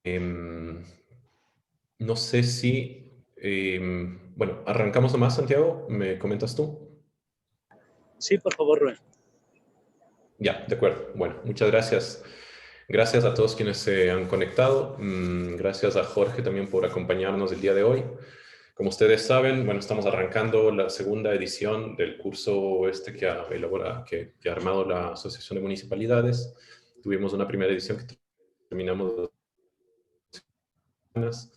Em, no sé si, bueno, arrancamos nomás, Santiago, ¿me comentas tú? Sí, por favor, Rubén. Ya, de acuerdo. Bueno, muchas gracias. Gracias a todos quienes se han conectado. Gracias a Jorge también por acompañarnos el día de hoy. Como ustedes saben, bueno, estamos arrancando la segunda edición del curso que ha armado la Asociación de Municipalidades. Tuvimos una primera edición que terminamos semanas.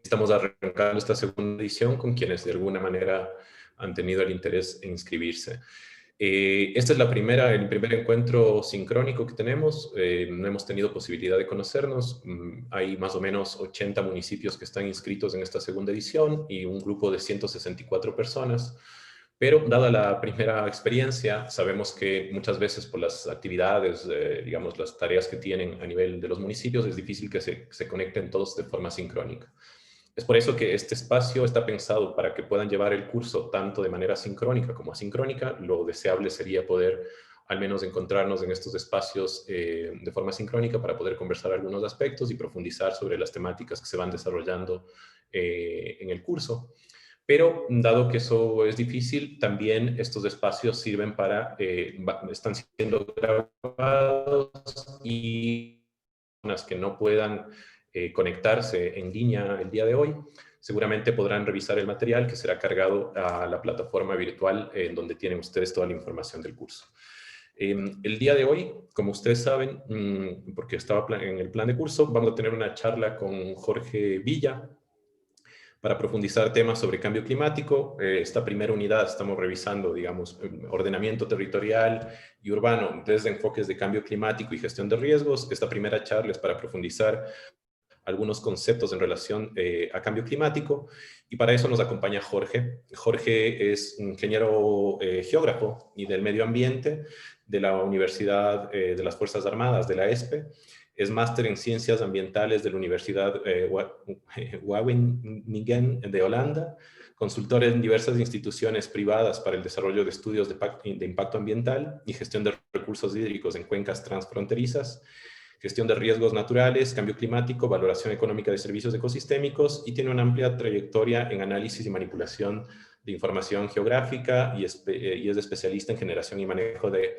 Estamos arrancando esta segunda edición con quienes de alguna manera han tenido el interés en inscribirse. Este es el primer encuentro sincrónico que tenemos. No hemos tenido posibilidad de conocernos. Hay más o menos 80 municipios que están inscritos en esta segunda edición y un grupo de 164 personas. Pero dada la primera experiencia, sabemos que muchas veces por las actividades, digamos, las tareas que tienen a nivel de los municipios, es difícil que se conecten todos de forma sincrónica. Es por eso que este espacio está pensado para que puedan llevar el curso tanto de manera sincrónica como asincrónica. Lo deseable sería poder al menos encontrarnos en estos espacios de forma sincrónica para poder conversar algunos aspectos y profundizar sobre las temáticas que se van desarrollando en el curso. Pero dado que eso es difícil, también estos espacios sirven están siendo grabados y personas que no puedan conectarse en línea el día de hoy, seguramente podrán revisar el material que será cargado a la plataforma virtual en donde tienen ustedes toda la información del curso. El día de hoy, como ustedes saben, porque estaba en el plan de curso, vamos a tener una charla con Jorge Villa, para profundizar temas sobre cambio climático. Esta primera unidad estamos revisando, digamos, ordenamiento territorial y urbano desde enfoques de cambio climático y gestión de riesgos. Esta primera charla es para profundizar algunos conceptos en relación a cambio climático y para eso nos acompaña Jorge. Jorge es ingeniero geógrafo y del medio ambiente de la Universidad de las Fuerzas Armadas, de la ESPE. Es máster en Ciencias Ambientales de la Universidad Wageningen de Holanda, consultor en diversas instituciones privadas para el desarrollo de estudios de impacto ambiental y gestión de recursos hídricos en cuencas transfronterizas, gestión de riesgos naturales, cambio climático, valoración económica de servicios ecosistémicos y tiene una amplia trayectoria en análisis y manipulación de información geográfica y es especialista en generación y manejo de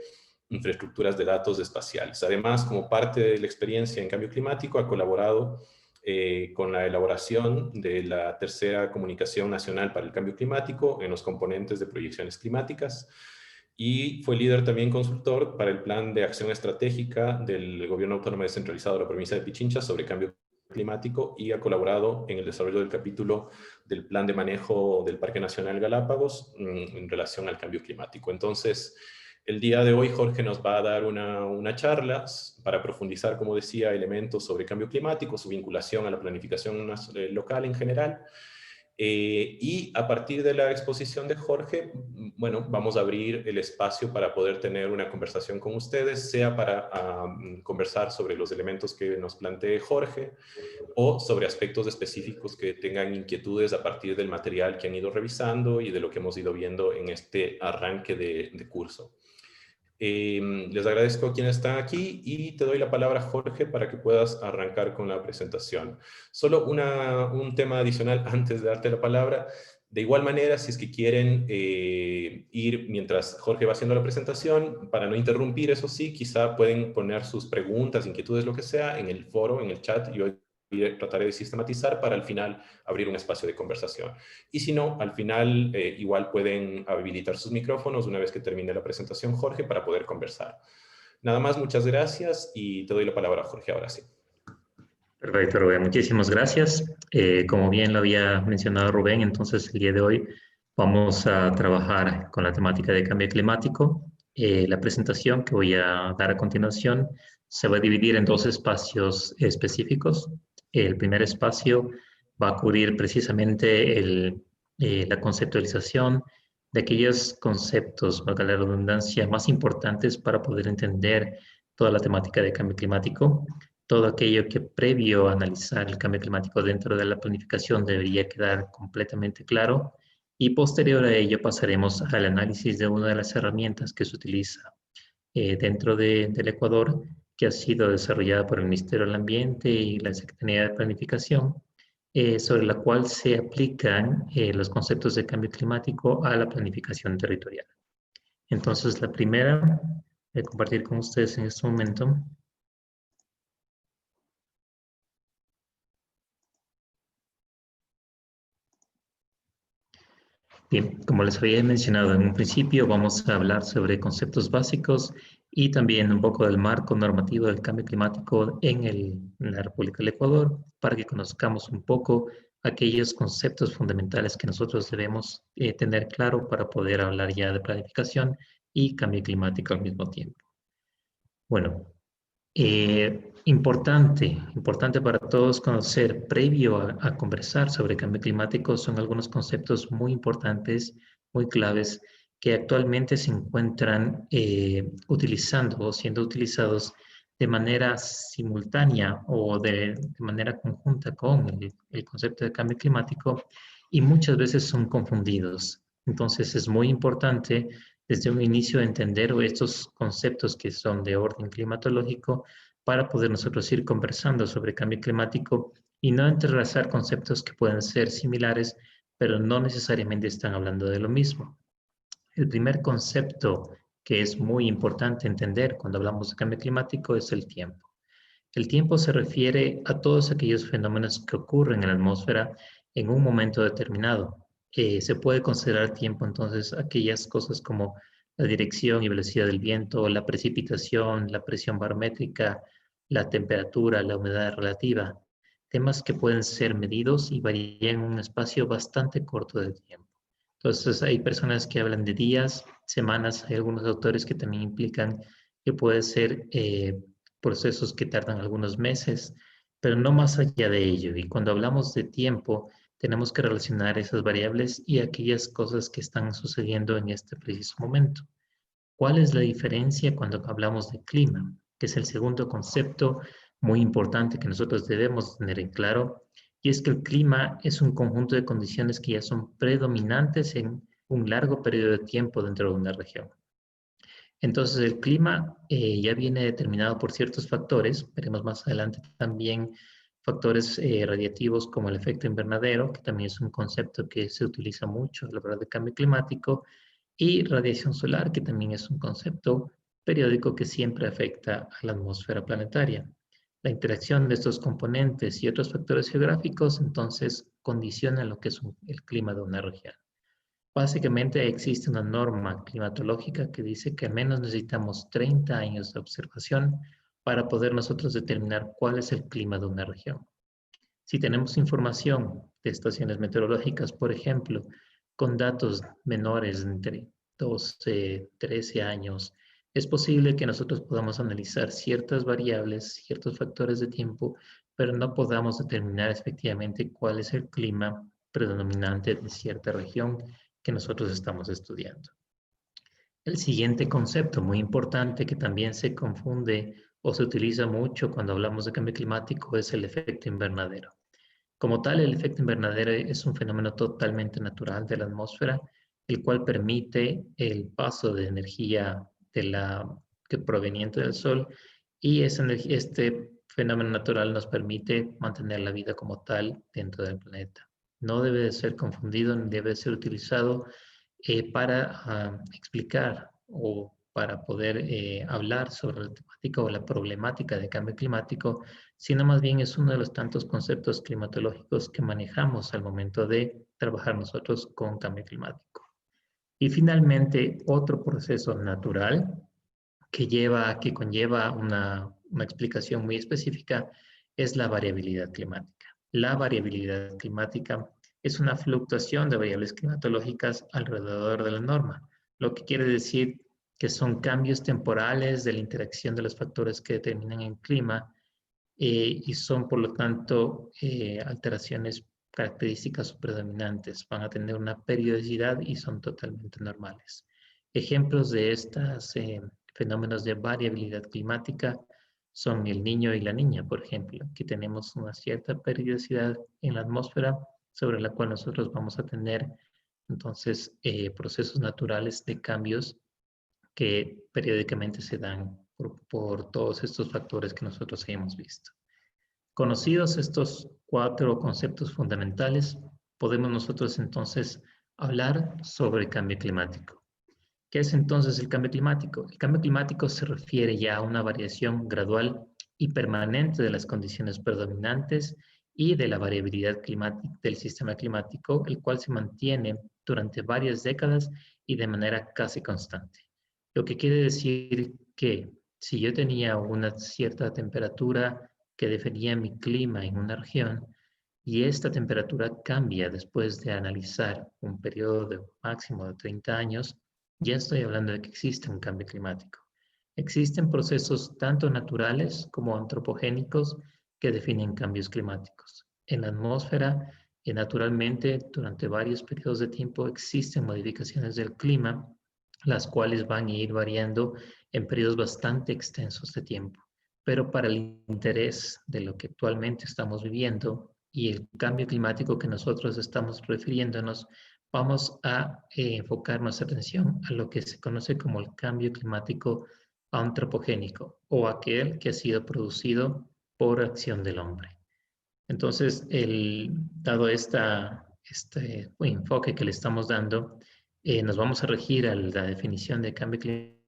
infraestructuras de datos espaciales. Además, como parte de la experiencia en cambio climático, ha colaborado con la elaboración de la tercera comunicación nacional para el cambio climático en los componentes de proyecciones climáticas y fue líder también consultor para el plan de acción estratégica del Gobierno Autónomo Descentralizado de la provincia de Pichincha sobre cambio climático y ha colaborado en el desarrollo del capítulo del plan de manejo del Parque Nacional Galápagos en relación al cambio climático. Entonces, el día de hoy Jorge nos va a dar una charla para profundizar, como decía, elementos sobre cambio climático, su vinculación a la planificación local en general. Y a partir de la exposición de Jorge, bueno, vamos a abrir el espacio para poder tener una conversación con ustedes, sea para conversar sobre los elementos que nos plantee Jorge o sobre aspectos específicos que tengan inquietudes a partir del material que han ido revisando y de lo que hemos ido viendo en este arranque de curso. Les agradezco a quienes están aquí y te doy la palabra, Jorge, para que puedas arrancar con la presentación. Solo un tema adicional antes de darte la palabra. De igual manera, si es que quieren ir mientras Jorge va haciendo la presentación, para no interrumpir, eso sí, quizá pueden poner sus preguntas, inquietudes, lo que sea, en el foro, en el chat. Yo trataré de sistematizar para al final abrir un espacio de conversación. Y si no, al final igual pueden habilitar sus micrófonos una vez que termine la presentación, Jorge, para poder conversar. Nada más, muchas gracias y te doy la palabra, Jorge, ahora sí. Perfecto, Rubén. Muchísimas gracias. Como bien lo había mencionado Rubén, entonces el día de hoy vamos a trabajar con la temática de cambio climático. La presentación que voy a dar a continuación se va a dividir en dos espacios específicos. El primer espacio va a cubrir precisamente la conceptualización de aquellos conceptos, valga la redundancia, más importantes para poder entender toda la temática de cambio climático, todo aquello que previo a analizar el cambio climático dentro de la planificación debería quedar completamente claro, y posterior a ello pasaremos al análisis de una de las herramientas que se utiliza dentro del Ecuador que ha sido desarrollada por el Ministerio del Ambiente y la Secretaría de Planificación, sobre la cual se aplican los conceptos de cambio climático a la planificación territorial. Entonces, la primera, voy a compartir con ustedes en este momento. Bien, como les había mencionado en un principio, vamos a hablar sobre conceptos básicos y también un poco del marco normativo del cambio climático en la República del Ecuador, para que conozcamos un poco aquellos conceptos fundamentales que nosotros debemos tener claro para poder hablar ya de planificación y cambio climático al mismo tiempo. Bueno, importante para todos conocer, previo a conversar sobre cambio climático, son algunos conceptos muy importantes, muy claves, que actualmente se encuentran utilizando o siendo utilizados de manera simultánea o de manera conjunta con el concepto de cambio climático, y muchas veces son confundidos. Entonces es muy importante desde un inicio entender estos conceptos que son de orden climatológico, para poder nosotros ir conversando sobre cambio climático y no entrelazar conceptos que pueden ser similares, pero no necesariamente están hablando de lo mismo. El primer concepto que es muy importante entender cuando hablamos de cambio climático es el tiempo. El tiempo se refiere a todos aquellos fenómenos que ocurren en la atmósfera en un momento determinado. Se puede considerar tiempo entonces aquellas cosas como la dirección y velocidad del viento, la precipitación, la presión barométrica, la temperatura, la humedad relativa, temas que pueden ser medidos y varían en un espacio bastante corto de tiempo. Entonces hay personas que hablan de días, semanas, hay algunos autores que también implican que puede ser procesos que tardan algunos meses, pero no más allá de ello. Y cuando hablamos de tiempo, tenemos que relacionar esas variables y aquellas cosas que están sucediendo en este preciso momento. ¿Cuál es la diferencia cuando hablamos de clima? Que es el segundo concepto muy importante que nosotros debemos tener en claro, y es que el clima es un conjunto de condiciones que ya son predominantes en un largo periodo de tiempo dentro de una región. Entonces, el clima ya viene determinado por ciertos factores. Veremos más adelante también factores radiativos como el efecto invernadero, que también es un concepto que se utiliza mucho a la hora de cambio climático, y radiación solar, que también es un concepto periódico que siempre afecta a la atmósfera planetaria. La interacción de estos componentes y otros factores geográficos, entonces, condicionan lo que es el clima de una región. Básicamente existe una norma climatológica que dice que al menos necesitamos 30 años de observación para poder nosotros determinar cuál es el clima de una región. Si tenemos información de estaciones meteorológicas, por ejemplo, con datos menores entre 12, 13 años, es posible que nosotros podamos analizar ciertas variables, ciertos factores de tiempo, pero no podamos determinar efectivamente cuál es el clima predominante de cierta región que nosotros estamos estudiando. El siguiente concepto muy importante que también se confunde o se utiliza mucho cuando hablamos de cambio climático es el efecto invernadero. Como tal, el efecto invernadero es un fenómeno totalmente natural de la atmósfera, el cual permite el paso de energía proveniente del Sol, y este fenómeno natural nos permite mantener la vida como tal dentro del planeta. No debe de ser confundido ni debe ser utilizado para explicar o para poder hablar sobre la temática o la problemática de cambio climático, sino más bien es uno de los tantos conceptos climatológicos que manejamos al momento de trabajar nosotros con cambio climático. Y finalmente, otro proceso natural que conlleva una explicación muy específica es la variabilidad climática. La variabilidad climática es una fluctuación de variables climatológicas alrededor de la norma, lo que quiere decir que son cambios temporales de la interacción de los factores que determinan el clima, y son por lo tanto alteraciones características o predominantes. Van a tener una periodicidad y son totalmente normales. Ejemplos de estos fenómenos de variabilidad climática son el niño y la niña, por ejemplo, que tenemos una cierta periodicidad en la atmósfera sobre la cual nosotros vamos a tener entonces procesos naturales de cambios que periódicamente se dan por todos estos factores que nosotros hemos visto. Conocidos estos 4 conceptos fundamentales, podemos nosotros entonces hablar sobre el cambio climático. ¿Qué es entonces el cambio climático? El cambio climático se refiere ya a una variación gradual y permanente de las condiciones predominantes y de la variabilidad climática del sistema climático, el cual se mantiene durante varias décadas y de manera casi constante. Lo que quiere decir que si yo tenía una cierta temperatura que definía mi clima en una región y esta temperatura cambia después de analizar un periodo de máximo de 30 años, ya estoy hablando de que existe un cambio climático. Existen procesos tanto naturales como antropogénicos que definen cambios climáticos. En la atmósfera, naturalmente, durante varios periodos de tiempo existen modificaciones del clima, las cuales van a ir variando en periodos bastante extensos de tiempo. Pero para el interés de lo que actualmente estamos viviendo y el cambio climático que nosotros estamos refiriéndonos, vamos a enfocar nuestra atención a lo que se conoce como el cambio climático antropogénico o aquel que ha sido producido por acción del hombre. Entonces, dado este enfoque que le estamos dando, nos vamos a regir a la definición de cambio climático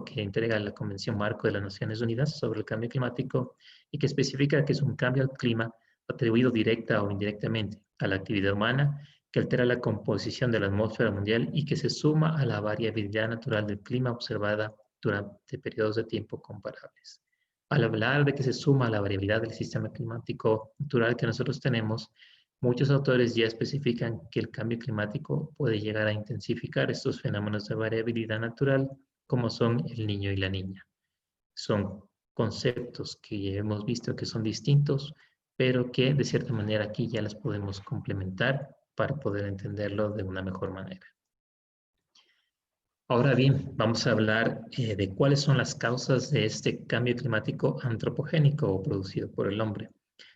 que entrega la Convención Marco de las Naciones Unidas sobre el Cambio Climático y que especifica que es un cambio al clima atribuido directa o indirectamente a la actividad humana que altera la composición de la atmósfera mundial y que se suma a la variabilidad natural del clima observada durante periodos de tiempo comparables. Al hablar de que se suma a la variabilidad del sistema climático natural que nosotros tenemos, muchos autores ya especifican que el cambio climático puede llegar a intensificar estos fenómenos de variabilidad natural como son el niño y la niña. Son conceptos que hemos visto que son distintos, pero que de cierta manera aquí ya las podemos complementar para poder entenderlo de una mejor manera. Ahora bien, vamos a hablar de cuáles son las causas de este cambio climático antropogénico o producido por el hombre.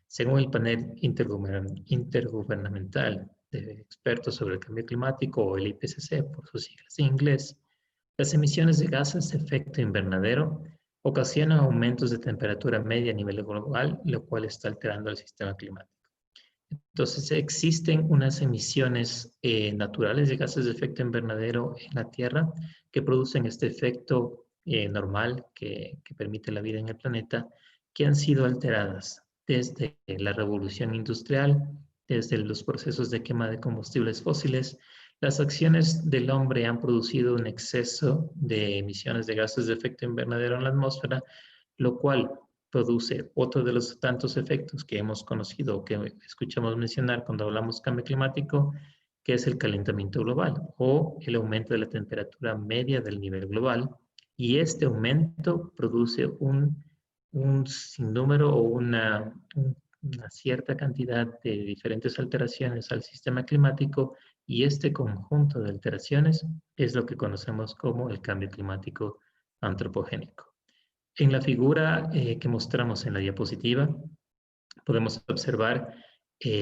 Según el panel intergubernamental de expertos sobre el cambio climático, o el IPCC por sus siglas en inglés, las emisiones de gases de efecto invernadero ocasionan aumentos de temperatura media a nivel global, lo cual está alterando el sistema climático. Entonces, existen unas emisiones naturales de gases de efecto invernadero en la Tierra que producen este efecto normal que permite la vida en el planeta, que han sido alteradas desde la revolución industrial, desde los procesos de quema de combustibles fósiles. Las acciones del hombre han producido un exceso de emisiones de gases de efecto invernadero en la atmósfera, lo cual produce otro de los tantos efectos que hemos conocido o que escuchamos mencionar cuando hablamos cambio climático, que es el calentamiento global o el aumento de la temperatura media del nivel global. Y este aumento produce un sinnúmero o una cierta cantidad de diferentes alteraciones al sistema climático, y este conjunto de alteraciones es lo que conocemos como el cambio climático antropogénico. En la figura que mostramos en la diapositiva, podemos observar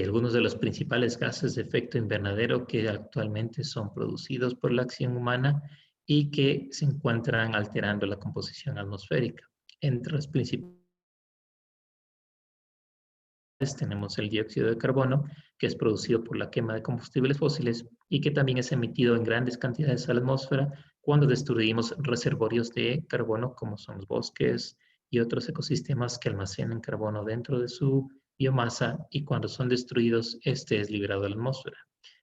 algunos de los principales gases de efecto invernadero que actualmente son producidos por la acción humana y que se encuentran alterando la composición atmosférica. Entre los principales tenemos el dióxido de carbono, que es producido por la quema de combustibles fósiles y que también es emitido en grandes cantidades a la atmósfera cuando destruimos reservorios de carbono, como son los bosques y otros ecosistemas que almacenan carbono dentro de su biomasa, y cuando son destruidos, este es liberado a la atmósfera.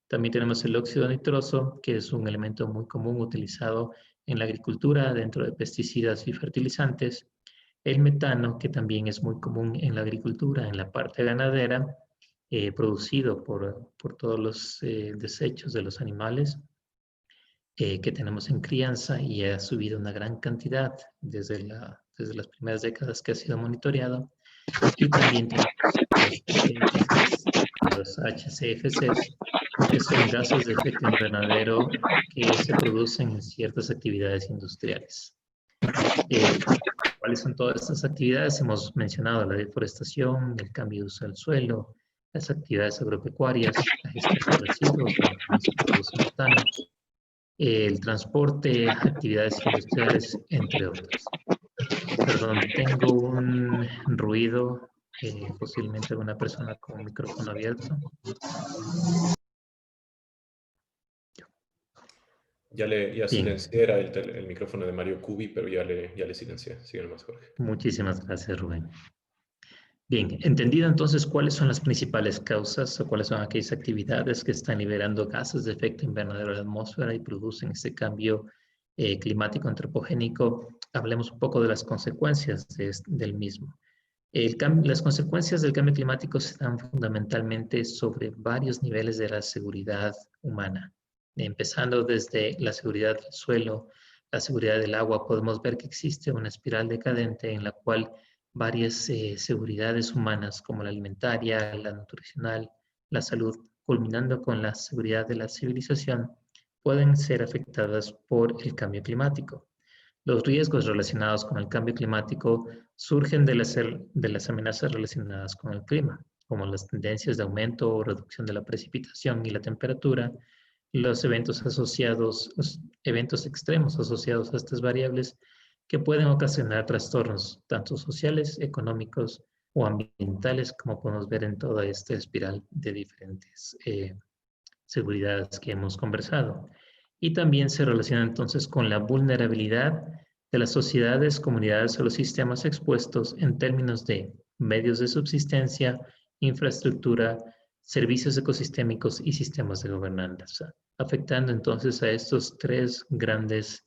También tenemos el óxido nitroso, que es un elemento muy común utilizado en la agricultura, dentro de pesticidas y fertilizantes. El metano, que también es muy común en la agricultura, en la parte ganadera, producido por todos los desechos de los animales que tenemos en crianza, y ha subido una gran cantidad desde las primeras décadas que ha sido monitoreado. Y también tenemos los HCFCs, que son gases de efecto invernadero que se producen en ciertas actividades industriales. ¿Cuáles son todas estas actividades? Hemos mencionado la deforestación, el cambio de uso del suelo, las actividades agropecuarias, la gestión de residuos, donde también se produce metano, el transporte, actividades industriales, entre otras. Perdón, tengo un ruido, posiblemente alguna persona con un micrófono abierto. Ya Bien. silencié el micrófono de Mario Cubi, pero ya le silencié. Sigue nomás, Jorge. Muchísimas gracias, Rubén. Bien, entendido entonces cuáles son las principales causas o cuáles son aquellas actividades que están liberando gases de efecto invernadero a la atmósfera y producen este cambio climático antropogénico, hablemos un poco de las consecuencias del mismo. Las consecuencias del cambio climático se dan fundamentalmente sobre varios niveles de la seguridad humana, empezando desde la seguridad del suelo, la seguridad del agua. Podemos ver que existe una espiral decadente en la cual varias seguridades humanas, como la alimentaria, la nutricional, la salud, culminando con la seguridad de la civilización, pueden ser afectadas por el cambio climático. Los riesgos relacionados con el cambio climático surgen de las amenazas relacionadas con el clima, como las tendencias de aumento o reducción de la precipitación y la temperatura, los eventos extremos asociados a estas variables que pueden ocasionar trastornos tanto sociales, económicos o ambientales, como podemos ver en toda esta espiral de diferentes seguridades que hemos conversado. Y también se relaciona entonces con la vulnerabilidad de las sociedades, comunidades o los sistemas expuestos en términos de medios de subsistencia, infraestructura, servicios ecosistémicos y sistemas de gobernanza, afectando entonces a estos tres grandes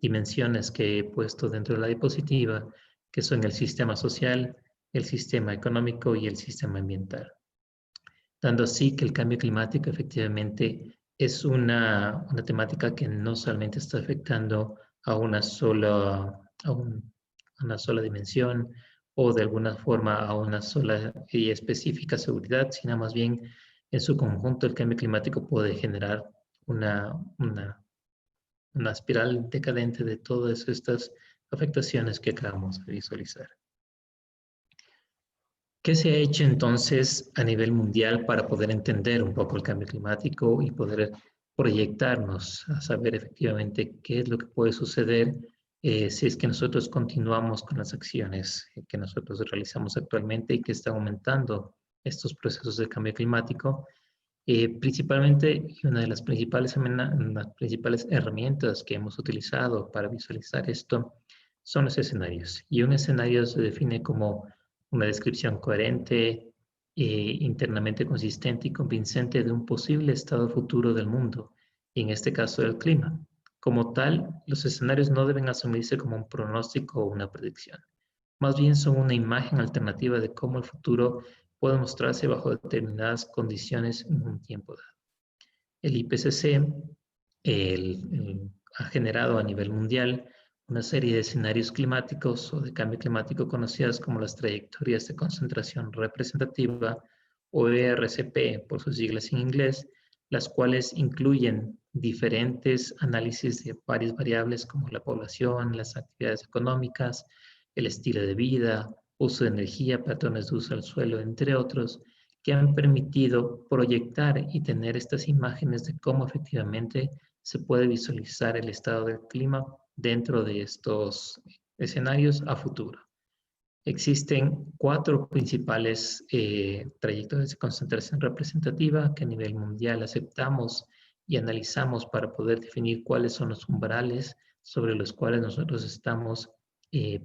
dimensiones que he puesto dentro de la diapositiva, que son el sistema social, el sistema económico y el sistema ambiental. Dando así que el cambio climático efectivamente es una temática que no solamente está afectando a una sola dimensión o de alguna forma a una sola y específica seguridad, sino más bien en su conjunto el cambio climático puede generar una espiral decadente de todas estas afectaciones que acabamos de visualizar. ¿Qué se ha hecho entonces a nivel mundial para poder entender un poco el cambio climático y poder proyectarnos a saber efectivamente qué es lo que puede suceder si es que nosotros continuamos con las acciones que nosotros realizamos actualmente y que están aumentando estos procesos de cambio climático? Principalmente, una de las principales herramientas que hemos utilizado para visualizar esto son los escenarios. Y un escenario se define como una descripción coherente, internamente consistente y convincente de un posible estado futuro del mundo, y en este caso del clima. Como tal, los escenarios no deben asumirse como un pronóstico o una predicción. Más bien son una imagen alternativa de cómo el futuro puede mostrarse bajo determinadas condiciones en un tiempo dado. El IPCC ha generado a nivel mundial una serie de escenarios climáticos o de cambio climático conocidas como las trayectorias de concentración representativa o ERCP por sus siglas en inglés, las cuales incluyen diferentes análisis de varias variables como la población, las actividades económicas, el estilo de vida, uso de energía, patrones de uso del suelo, entre otros, que han permitido proyectar y tener estas imágenes de cómo efectivamente se puede visualizar el estado del clima dentro de estos escenarios a futuro. Existen 4 principales trayectorias de concentración representativa que a nivel mundial aceptamos y analizamos para poder definir cuáles son los umbrales sobre los cuales nosotros estamos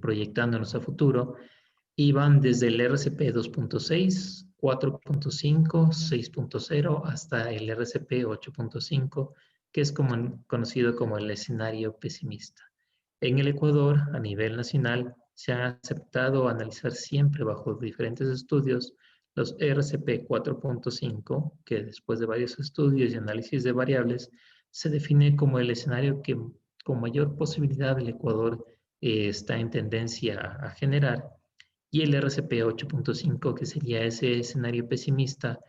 proyectándonos a futuro, y van desde el RCP 2.6, 4.5, 6.0 hasta el RCP 8.5, que es conocido como el escenario pesimista. En el Ecuador, a nivel nacional, se ha aceptado analizar siempre bajo diferentes estudios los RCP 4.5, que después de varios estudios y análisis de variables, se define como el escenario que con mayor posibilidad el Ecuador está en tendencia a generar, y el RCP 8.5, que sería ese escenario pesimista.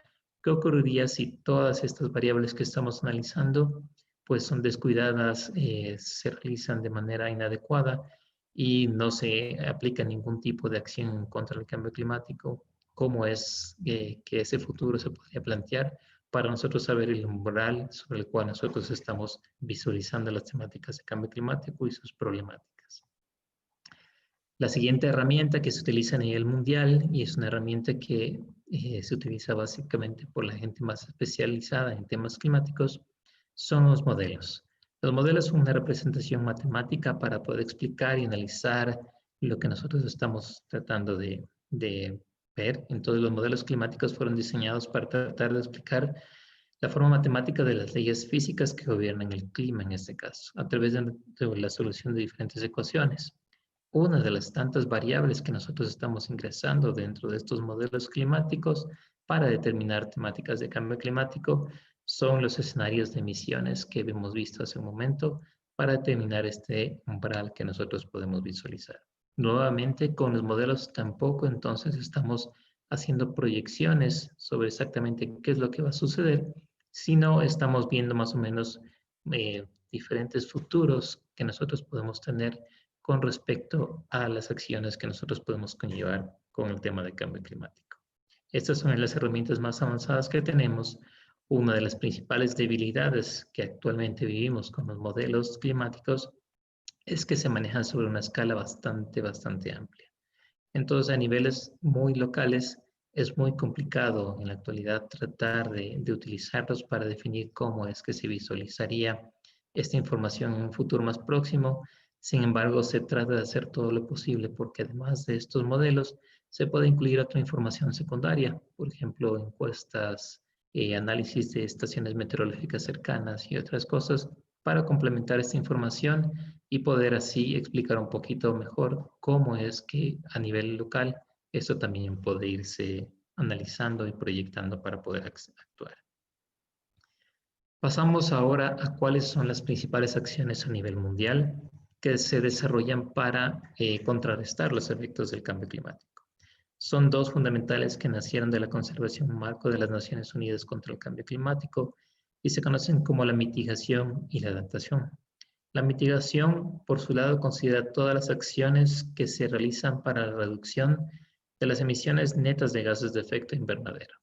¿Qué ocurriría si todas estas variables que estamos analizando pues son descuidadas, se realizan de manera inadecuada y no se aplica ningún tipo de acción contra el cambio climático? ¿Cómo es que ese futuro se podría plantear? para nosotros saber el umbral sobre el cual nosotros estamos visualizando las temáticas de cambio climático y sus problemáticas. La siguiente herramienta que se utiliza a nivel mundial, y es una herramienta que se utiliza básicamente por la gente más especializada en temas climáticos, son los modelos. Los modelos son una representación matemática para poder explicar y analizar lo que nosotros estamos tratando de ver. Entonces, los modelos climáticos fueron diseñados para tratar de explicar la forma matemática de las leyes físicas que gobiernan el clima en este caso, a través de la solución de diferentes ecuaciones. Una de las tantas variables que nosotros estamos ingresando dentro de estos modelos climáticos para determinar temáticas de cambio climático son los escenarios de emisiones que hemos visto hace un momento para determinar este umbral que nosotros podemos visualizar. Nuevamente, con los modelos tampoco entonces estamos haciendo proyecciones sobre exactamente qué es lo que va a suceder, sino estamos viendo más o menos diferentes futuros que nosotros podemos tener con respecto a las acciones que nosotros podemos conllevar con el tema de cambio climático. Estas son las herramientas más avanzadas que tenemos. Una de las principales debilidades que actualmente vivimos con los modelos climáticos es que se manejan sobre una escala bastante amplia. Entonces, a niveles muy locales, es muy complicado en la actualidad tratar de utilizarlos para definir cómo es que se visualizaría esta información en un futuro más próximo. Sin embargo, se trata de hacer todo lo posible porque además de estos modelos, se puede incluir otra información secundaria, por ejemplo, encuestas, análisis de estaciones meteorológicas cercanas y otras cosas para complementar esta información y poder así explicar un poquito mejor cómo es que a nivel local esto también puede irse analizando y proyectando para poder actuar. Pasamos ahora a cuáles son las principales acciones a nivel mundial que se desarrollan para contrarrestar los efectos del cambio climático. Son dos fundamentales que nacieron de la conservación marco de las Naciones Unidas contra el cambio climático y se conocen como la mitigación y la adaptación. La mitigación, por su lado, considera todas las acciones que se realizan para la reducción de las emisiones netas de gases de efecto invernadero,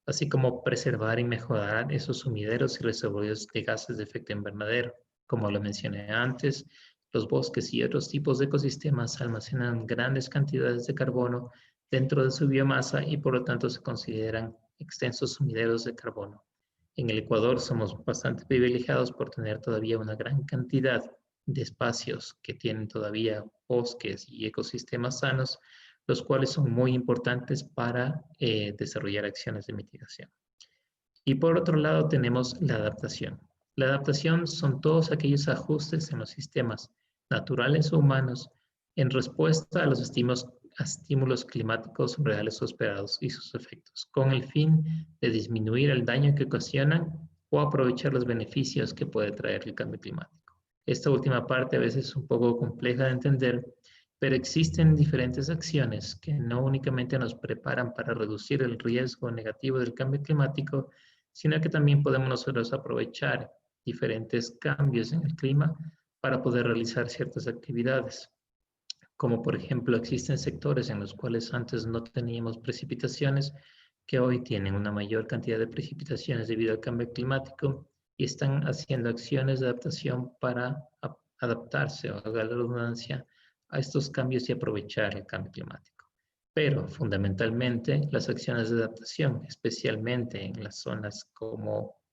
así como preservar y mejorar esos sumideros y reservorios de gases de efecto invernadero. Como lo mencioné antes, los bosques y otros tipos de ecosistemas almacenan grandes cantidades de carbono dentro de su biomasa y por lo tanto se consideran extensos sumideros de carbono. En el Ecuador somos bastante privilegiados por tener todavía una gran cantidad de espacios que tienen todavía bosques y ecosistemas sanos, los cuales son muy importantes para desarrollar acciones de mitigación. Y por otro lado tenemos la adaptación. La adaptación son todos aquellos ajustes en los sistemas naturales o humanos en respuesta a los estímulos climáticos reales o esperados y sus efectos, con el fin de disminuir el daño que ocasionan o aprovechar los beneficios que puede traer el cambio climático. Esta última parte a veces es un poco compleja de entender, pero existen diferentes acciones que no únicamente nos preparan para reducir el riesgo negativo del cambio climático, sino que también podemos nosotros aprovechar diferentes cambios en el clima para poder realizar ciertas actividades. Como por ejemplo existen sectores en los cuales antes no teníamos precipitaciones, que hoy tienen una mayor cantidad de precipitaciones debido al cambio climático y están haciendo acciones de adaptación para adaptarse, o haga la redundancia, a estos cambios y aprovechar el cambio climático. Pero fundamentalmente las acciones de adaptación, especialmente en las zonas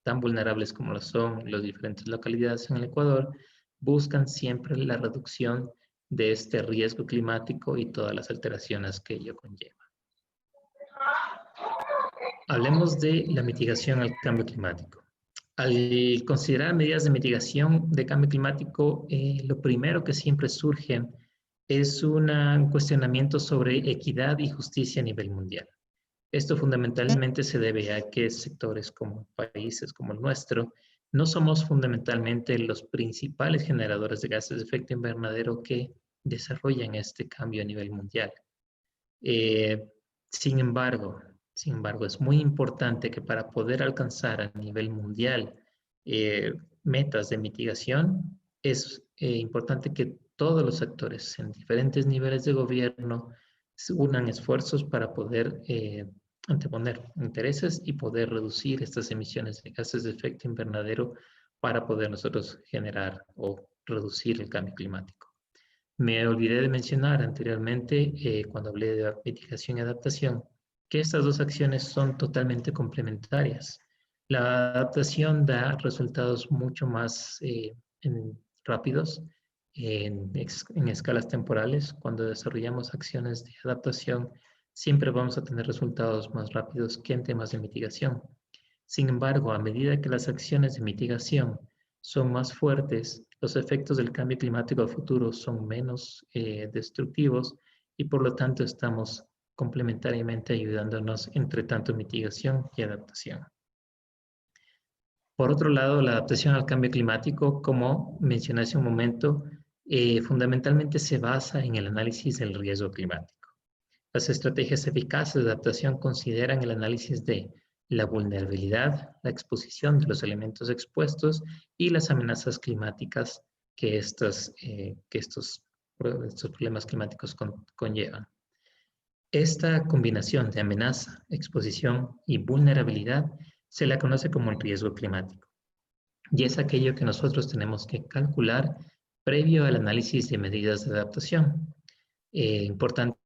tan vulnerables como lo son las diferentes localidades en el Ecuador, buscan siempre la reducción de este riesgo climático y todas las alteraciones que ello conlleva. Hablemos de la mitigación al cambio climático. Al considerar medidas de mitigación de cambio climático, lo primero que siempre surge es un cuestionamiento sobre equidad y justicia a nivel mundial. Esto fundamentalmente se debe a que sectores como países como el nuestro no somos fundamentalmente los principales generadores de gases de efecto invernadero que desarrollan este cambio a nivel mundial. Sin embargo, es muy importante que para poder alcanzar a nivel mundial metas de mitigación, es importante que todos los actores en diferentes niveles de gobierno unan esfuerzos para poder anteponer intereses y poder reducir estas emisiones de gases de efecto invernadero para poder nosotros generar o reducir el cambio climático. Me olvidé de mencionar anteriormente, cuando hablé de mitigación y adaptación, que estas dos acciones son totalmente complementarias. La adaptación da resultados mucho más rápidos en escalas temporales. Cuando desarrollamos acciones de adaptación, siempre vamos a tener resultados más rápidos que en temas de mitigación. Sin embargo, a medida que las acciones de mitigación son más fuertes, los efectos del cambio climático a futuro son menos destructivos y por lo tanto estamos complementariamente ayudándonos entre tanto mitigación y adaptación. Por otro lado, la adaptación al cambio climático, como mencioné hace un momento, fundamentalmente se basa en el análisis del riesgo climático. Las estrategias eficaces de adaptación consideran el análisis de la vulnerabilidad, la exposición de los elementos expuestos y las amenazas climáticas que estos problemas climáticos conllevan. Esta combinación de amenaza, exposición y vulnerabilidad se la conoce como el riesgo climático. Y es aquello que nosotros tenemos que calcular previo al análisis de medidas de adaptación. Importante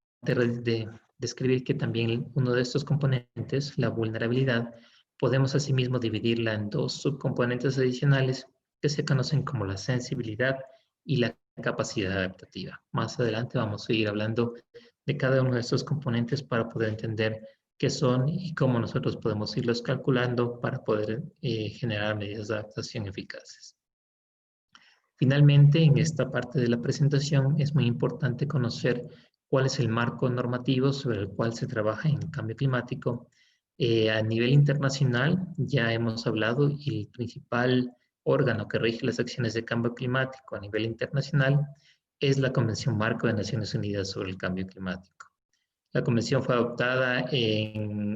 describir que también uno de estos componentes, la vulnerabilidad, podemos asimismo dividirla en dos subcomponentes adicionales que se conocen como la sensibilidad y la capacidad adaptativa. Más adelante vamos a ir hablando de cada uno de estos componentes para poder entender qué son y cómo nosotros podemos irlos calculando para poder generar medidas de adaptación eficaces. Finalmente, en esta parte de la presentación es muy importante conocer cuál es el marco normativo sobre el cual se trabaja en cambio climático. A nivel internacional ya hemos hablado y el principal órgano que rige las acciones de cambio climático a nivel internacional es la Convención Marco de Naciones Unidas sobre el Cambio Climático. La convención fue adoptada en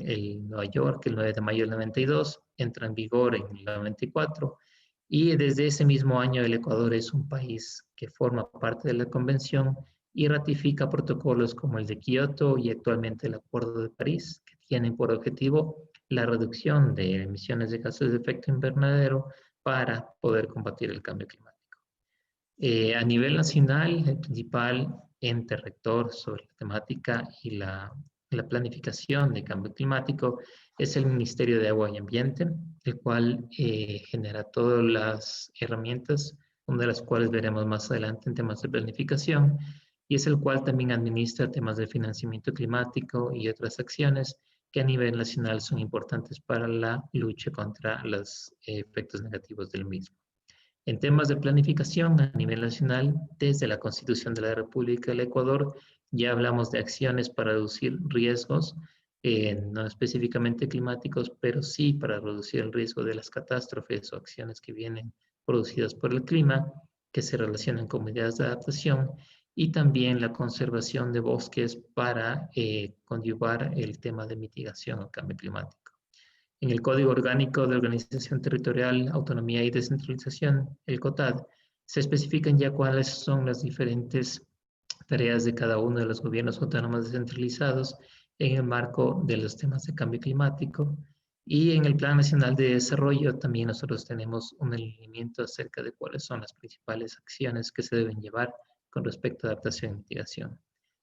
Nueva York el 9 de mayo del 92, entra en vigor en el 94 y desde ese mismo año el Ecuador es un país que forma parte de la convención y ratifica protocolos como el de Kioto y actualmente el Acuerdo de París, que tienen por objetivo la reducción de emisiones de gases de efecto invernadero para poder combatir el cambio climático. A nivel nacional, el principal ente rector sobre la temática y la planificación de cambio climático es el Ministerio de Agua y Ambiente, el cual genera todas las herramientas, una de las cuales veremos más adelante en temas de planificación, y es el cual también administra temas de financiamiento climático y otras acciones que a nivel nacional son importantes para la lucha contra los efectos negativos del mismo. En temas de planificación a nivel nacional, desde la Constitución de la República del Ecuador, ya hablamos de acciones para reducir riesgos, no específicamente climáticos, pero sí para reducir el riesgo de las catástrofes o acciones que vienen producidas por el clima, que se relacionan con medidas de adaptación, y también la conservación de bosques para coadyuvar el tema de mitigación al cambio climático. En el Código Orgánico de Organización Territorial, Autonomía y Descentralización, el COTAD, se especifican ya cuáles son las diferentes tareas de cada uno de los gobiernos autónomos descentralizados en el marco de los temas de cambio climático. Y en el Plan Nacional de Desarrollo también nosotros tenemos un alineamiento acerca de cuáles son las principales acciones que se deben llevar con respecto a adaptación y mitigación,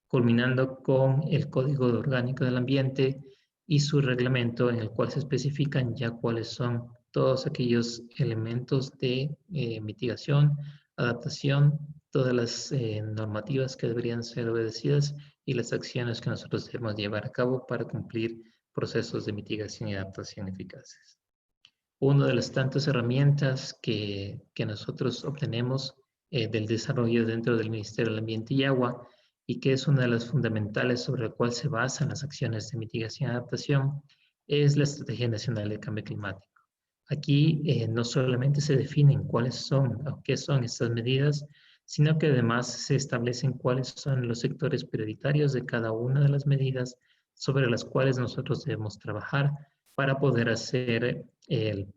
culminando con el Código Orgánico del Ambiente y su reglamento en el cual se especifican ya cuáles son todos aquellos elementos de mitigación, adaptación, todas las normativas que deberían ser obedecidas y las acciones que nosotros debemos llevar a cabo para cumplir procesos de mitigación y adaptación eficaces. Una de las tantas herramientas que nosotros obtenemos del desarrollo dentro del Ministerio del Ambiente y Agua y que es una de las fundamentales sobre la cual se basan las acciones de mitigación y adaptación, es la Estrategia Nacional de Cambio Climático. Aquí no solamente se definen cuáles son o qué son estas medidas, sino que además se establecen cuáles son los sectores prioritarios de cada una de las medidas sobre las cuales nosotros debemos trabajar para poder hacer,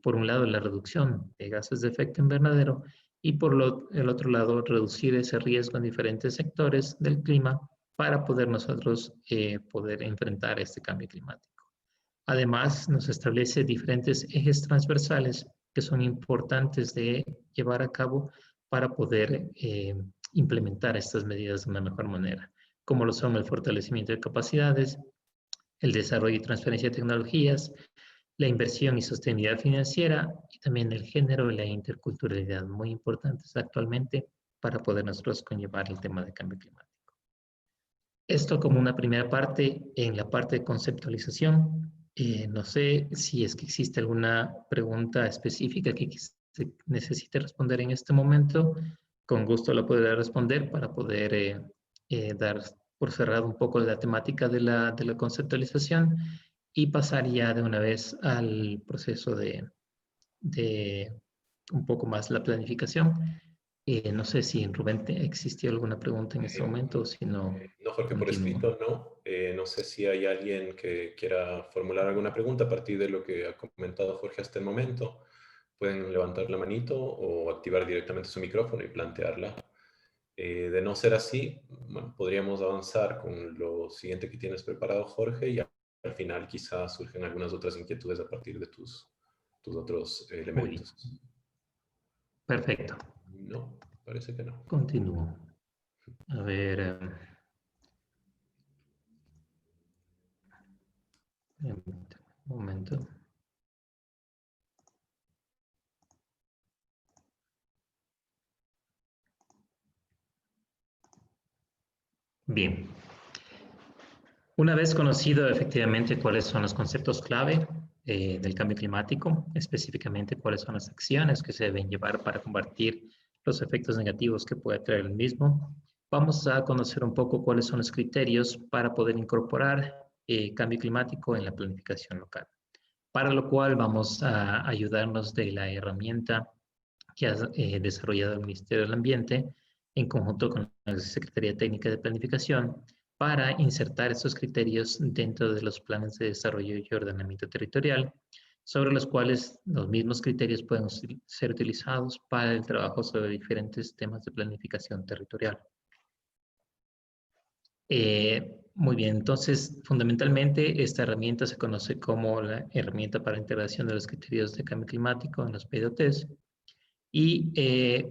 por un lado, la reducción de gases de efecto invernadero y por el otro lado reducir ese riesgo en diferentes sectores del clima para poder nosotros poder enfrentar este cambio climático. Además, nos establece diferentes ejes transversales que son importantes de llevar a cabo para poder implementar estas medidas de una mejor manera, como lo son el fortalecimiento de capacidades, el desarrollo y transferencia de tecnologías, la inversión y sostenibilidad financiera y también el género y la interculturalidad, muy importantes actualmente para poder nosotros conllevar el tema de cambio climático. Esto como una primera parte. En la parte de conceptualización, no sé si es que existe alguna pregunta específica que se necesite responder en este momento. Con gusto la podré responder para poder dar por cerrado un poco la temática de la conceptualización y pasar ya de una vez al proceso de un poco más la planificación. No sé si en Rubén existió alguna pregunta en este momento o si no, No, Jorge, por continúo. escrito no. No sé si hay alguien que quiera formular alguna pregunta a partir de lo que ha comentado Jorge hasta el momento. Pueden levantar la manito o activar directamente su micrófono y plantearla. De no ser así, bueno, podríamos avanzar con lo siguiente que tienes preparado, Jorge, y al final quizás surgen algunas otras inquietudes a partir de tus otros elementos. Perfecto. No, parece que no. Continúo. A ver. Un momento. Bien. Una vez conocido efectivamente cuáles son los conceptos clave del cambio climático, específicamente cuáles son las acciones que se deben llevar para combatir los efectos negativos que puede traer el mismo, vamos a conocer un poco cuáles son los criterios para poder incorporar cambio climático en la planificación local. Para lo cual vamos a ayudarnos de la herramienta que ha desarrollado el Ministerio del Ambiente en conjunto con la Secretaría Técnica de Planificación para insertar estos criterios dentro de los planes de desarrollo y ordenamiento territorial, sobre los cuales los mismos criterios pueden ser utilizados para el trabajo sobre diferentes temas de planificación territorial. Muy bien, entonces fundamentalmente esta herramienta se conoce como la herramienta para integración de los criterios de cambio climático en los PDOTs y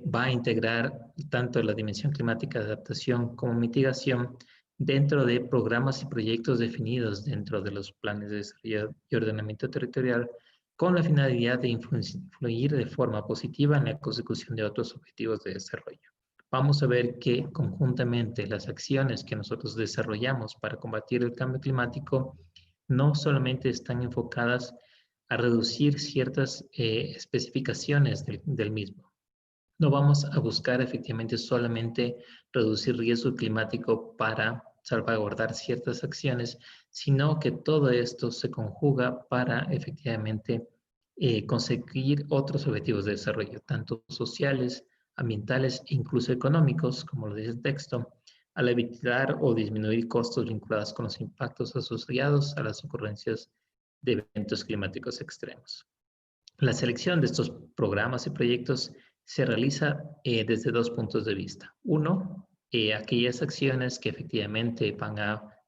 va a integrar tanto la dimensión climática de adaptación como mitigación dentro de programas y proyectos definidos dentro de los planes de desarrollo y ordenamiento territorial con la finalidad de influir de forma positiva en la consecución de otros objetivos de desarrollo. Vamos a ver que conjuntamente las acciones que nosotros desarrollamos para combatir el cambio climático no solamente están enfocadas a reducir ciertas especificaciones del mismo. No vamos a buscar efectivamente solamente reducir riesgo climático para salvaguardar ciertas acciones, sino que todo esto se conjuga para efectivamente conseguir otros objetivos de desarrollo, tanto sociales, ambientales e incluso económicos, como lo dice el texto, al evitar o disminuir costos vinculados con los impactos asociados a las ocurrencias de eventos climáticos extremos. La selección de estos programas y proyectos se realiza desde dos puntos de vista. Uno, aquellas acciones que efectivamente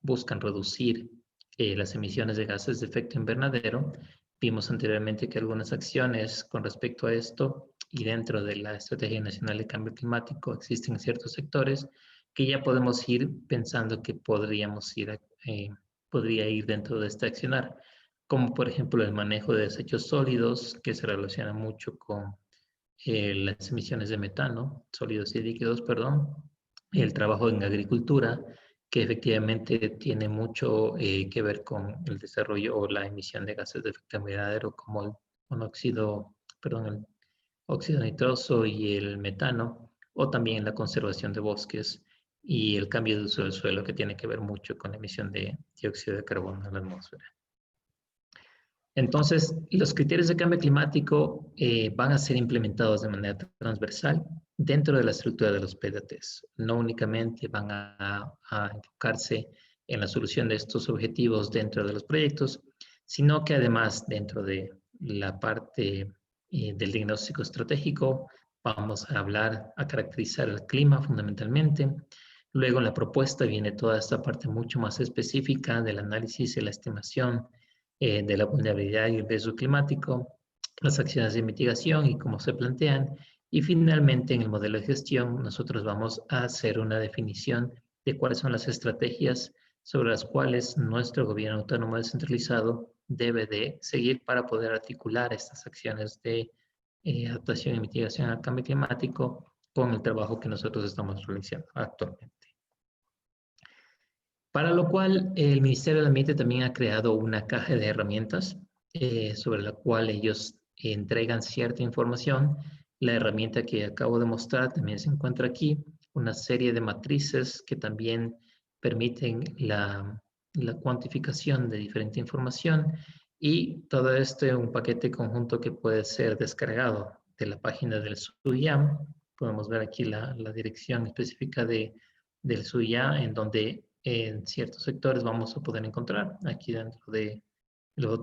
buscan reducir las emisiones de gases de efecto invernadero. Vimos anteriormente que algunas acciones con respecto a esto y dentro de la Estrategia Nacional de Cambio Climático existen ciertos sectores que ya podemos ir pensando que podría ir dentro de este accionar, como por ejemplo el manejo de desechos sólidos, que se relaciona mucho con las emisiones de metano, sólidos y líquidos, perdón, el trabajo en agricultura, que efectivamente tiene mucho que ver con el desarrollo o la emisión de gases de efecto invernadero, como el monóxido, perdón, el óxido nitroso y el metano, o también la conservación de bosques y el cambio de uso del suelo, que tiene que ver mucho con la emisión de dióxido de carbono a la atmósfera. Entonces, los criterios de cambio climático van a ser implementados de manera transversal dentro de la estructura de los PDTs. No únicamente van a enfocarse en la solución de estos objetivos dentro de los proyectos, sino que además dentro de la parte del diagnóstico estratégico vamos a caracterizar el clima fundamentalmente. Luego en la propuesta viene toda esta parte mucho más específica del análisis y la estimación de la vulnerabilidad y el riesgo climático, las acciones de mitigación y cómo se plantean. Y finalmente, en el modelo de gestión, nosotros vamos a hacer una definición de cuáles son las estrategias sobre las cuales nuestro gobierno autónomo descentralizado debe de seguir para poder articular estas acciones de adaptación y mitigación al cambio climático con el trabajo que nosotros estamos realizando actualmente. Para lo cual, el Ministerio del Ambiente también ha creado una caja de herramientas sobre la cual ellos entregan cierta información. La herramienta que acabo de mostrar también se encuentra aquí, una serie de matrices que también permiten la cuantificación de diferente información y todo esto en un paquete conjunto que puede ser descargado de la página del SUIAM. Podemos ver aquí la dirección específica del SUIAM, en donde en ciertos sectores vamos a poder encontrar aquí dentro de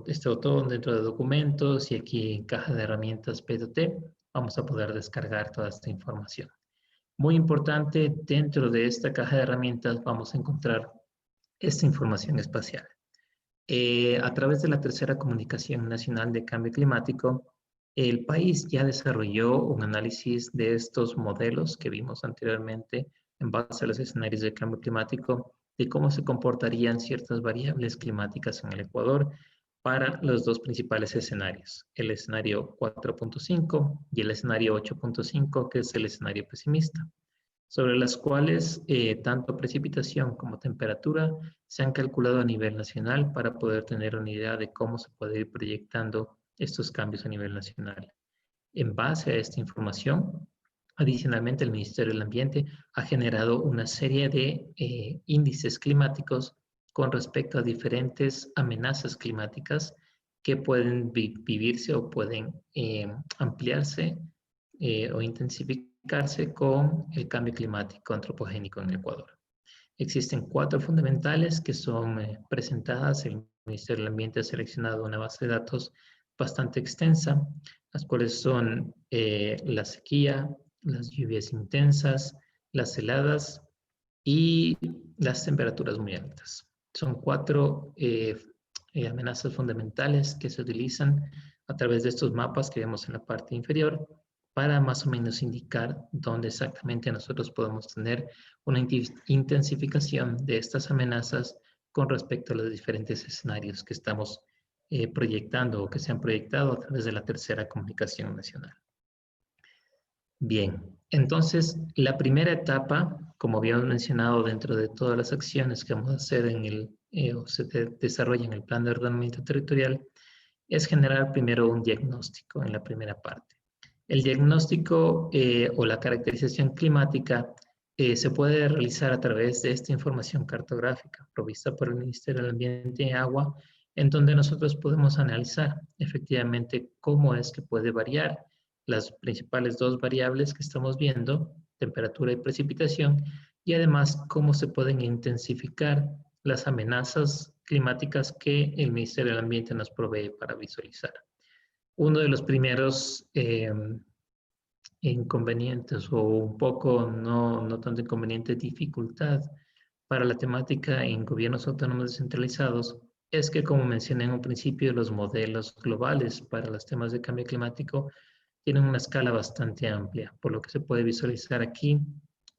este botón, dentro de documentos y aquí en caja de herramientas P2T, vamos a poder descargar toda esta información. Muy importante, dentro de esta caja de herramientas vamos a encontrar esta información espacial. A través de la tercera comunicación nacional de cambio climático, el país ya desarrolló un análisis de estos modelos que vimos anteriormente en base a los escenarios de cambio climático, de cómo se comportarían ciertas variables climáticas en el Ecuador para los dos principales escenarios, el escenario 4.5 y el escenario 8.5, que es el escenario pesimista, sobre las cuales tanto precipitación como temperatura se han calculado a nivel nacional para poder tener una idea de cómo se puede ir proyectando estos cambios a nivel nacional. En base a esta información, adicionalmente el Ministerio del Ambiente ha generado una serie de índices climáticos con respecto a diferentes amenazas climáticas que pueden vivirse o pueden ampliarse o intensificarse con el cambio climático antropogénico en el Ecuador. Existen 4 fundamentales que son presentadas. El Ministerio del Ambiente ha seleccionado una base de datos bastante extensa, las cuales son la sequía, las lluvias intensas, las heladas y las temperaturas muy altas. Son 4 amenazas fundamentales que se utilizan a través de estos mapas que vemos en la parte inferior para más o menos indicar dónde exactamente nosotros podemos tener una intensificación de estas amenazas con respecto a los diferentes escenarios que estamos proyectando o que se han proyectado a través de la tercera comunicación nacional. Bien, entonces la primera etapa, como habíamos mencionado dentro de todas las acciones que vamos a hacer en el, o se desarrolla en el plan de ordenamiento territorial, es generar primero un diagnóstico en la primera parte. El diagnóstico o la caracterización climática se puede realizar a través de esta información cartográfica provista por el Ministerio del Ambiente y Agua, en donde nosotros podemos analizar efectivamente cómo es que puede variar las principales 2 variables que estamos viendo, temperatura y precipitación, y además cómo se pueden intensificar las amenazas climáticas que el Ministerio del Ambiente nos provee para visualizar. Uno de los primeros inconvenientes o un poco, no tanto inconveniente, dificultad para la temática en gobiernos autónomos descentralizados es que, como mencioné en un principio, los modelos globales para los temas de cambio climático tienen una escala bastante amplia, por lo que se puede visualizar aquí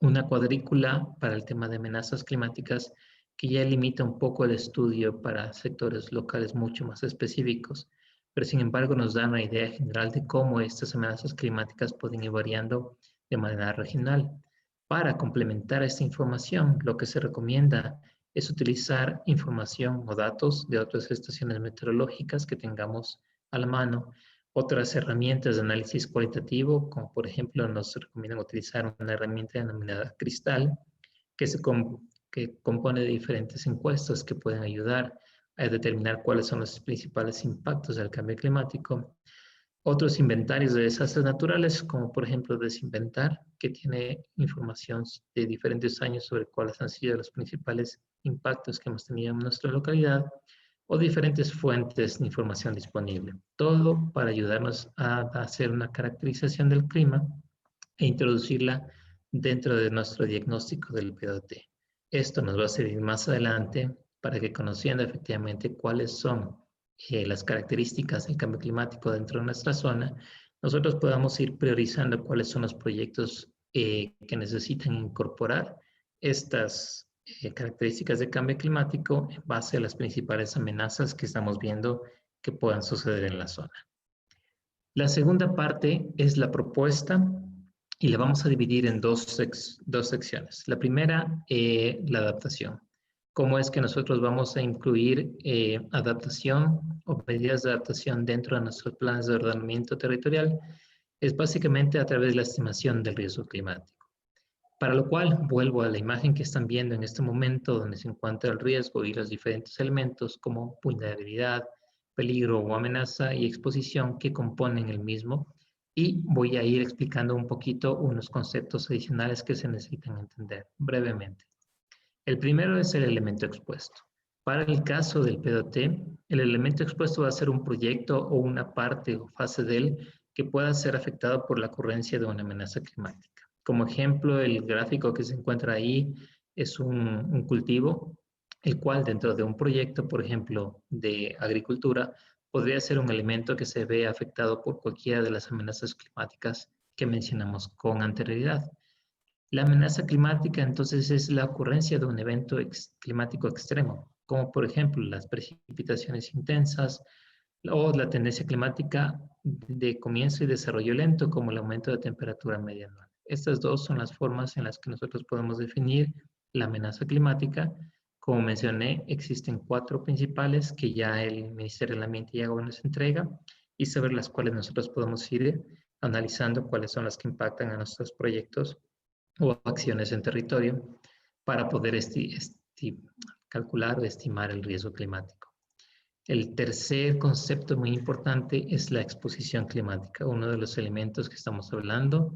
una cuadrícula para el tema de amenazas climáticas que ya limita un poco el estudio para sectores locales mucho más específicos, pero sin embargo nos da una idea general de cómo estas amenazas climáticas pueden ir variando de manera regional. Para complementar esta información, lo que se recomienda es utilizar información o datos de otras estaciones meteorológicas que tengamos a la mano, otras herramientas de análisis cualitativo, como por ejemplo nos recomiendan utilizar una herramienta denominada Cristal, que compone de diferentes encuestas que pueden ayudar a determinar cuáles son los principales impactos del cambio climático. Otros inventarios de desastres naturales, como por ejemplo Desinventar, que tiene información de diferentes años sobre cuáles han sido los principales impactos que hemos tenido en nuestra localidad, o diferentes fuentes de información disponible. Todo para ayudarnos a hacer una caracterización del clima e introducirla dentro de nuestro diagnóstico del P2T. Esto nos va a servir más adelante para que, conociendo efectivamente cuáles son las características del cambio climático dentro de nuestra zona, nosotros podamos ir priorizando cuáles son los proyectos que necesitan incorporar estas características de cambio climático en base a las principales amenazas que estamos viendo que puedan suceder en la zona. La segunda parte es la propuesta y la vamos a dividir en dos secciones. La primera, la adaptación. ¿Cómo es que nosotros vamos a incluir adaptación o medidas de adaptación dentro de nuestros planes de ordenamiento territorial? Es básicamente a través de la estimación del riesgo climático. Para lo cual, vuelvo a la imagen que están viendo en este momento, donde se encuentra el riesgo y los diferentes elementos como vulnerabilidad, peligro o amenaza y exposición que componen el mismo. Y voy a ir explicando un poquito unos conceptos adicionales que se necesitan entender brevemente. El primero es el elemento expuesto. Para el caso del PDOT, el elemento expuesto va a ser un proyecto o una parte o fase de él que pueda ser afectado por la ocurrencia de una amenaza climática. Como ejemplo, el gráfico que se encuentra ahí es un cultivo, el cual dentro de un proyecto, por ejemplo, de agricultura, podría ser un elemento que se ve afectado por cualquiera de las amenazas climáticas que mencionamos con anterioridad. La amenaza climática entonces es la ocurrencia de un evento climático extremo, como por ejemplo las precipitaciones intensas o la tendencia climática de comienzo y desarrollo lento, como el aumento de temperatura media anual. Estas dos son las formas en las que nosotros podemos definir la amenaza climática. Como mencioné, existen 4 principales que ya el Ministerio del Ambiente y Agua nos entrega y sobre las cuales nosotros podemos ir analizando cuáles son las que impactan a nuestros proyectos o acciones en territorio para poder calcular o estimar el riesgo climático. El tercer concepto muy importante es la exposición climática, uno de los elementos que estamos hablando,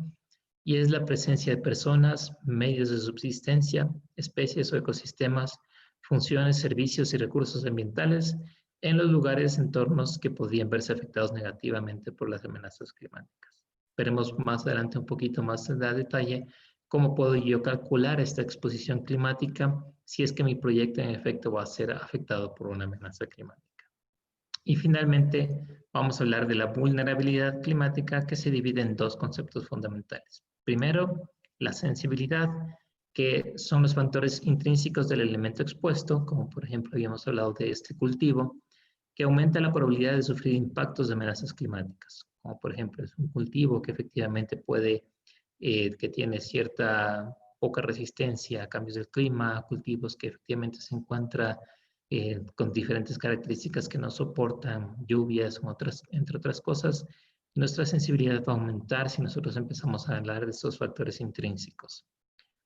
y es la presencia de personas, medios de subsistencia, especies o ecosistemas, funciones, servicios y recursos ambientales en los lugares, entornos que podrían verse afectados negativamente por las amenazas climáticas. Veremos más adelante un poquito más de detalle cómo puedo yo calcular esta exposición climática si es que mi proyecto en efecto va a ser afectado por una amenaza climática. Y finalmente vamos a hablar de la vulnerabilidad climática, que se divide en 2 conceptos fundamentales. Primero, la sensibilidad, que son los factores intrínsecos del elemento expuesto, como por ejemplo habíamos hablado de este cultivo, que aumenta la probabilidad de sufrir impactos de amenazas climáticas, como por ejemplo es un cultivo que efectivamente que tiene cierta poca resistencia a cambios del clima, cultivos que efectivamente se encuentran con diferentes características que no soportan lluvias, entre otras cosas. Nuestra sensibilidad va a aumentar si nosotros empezamos a hablar de estos factores intrínsecos.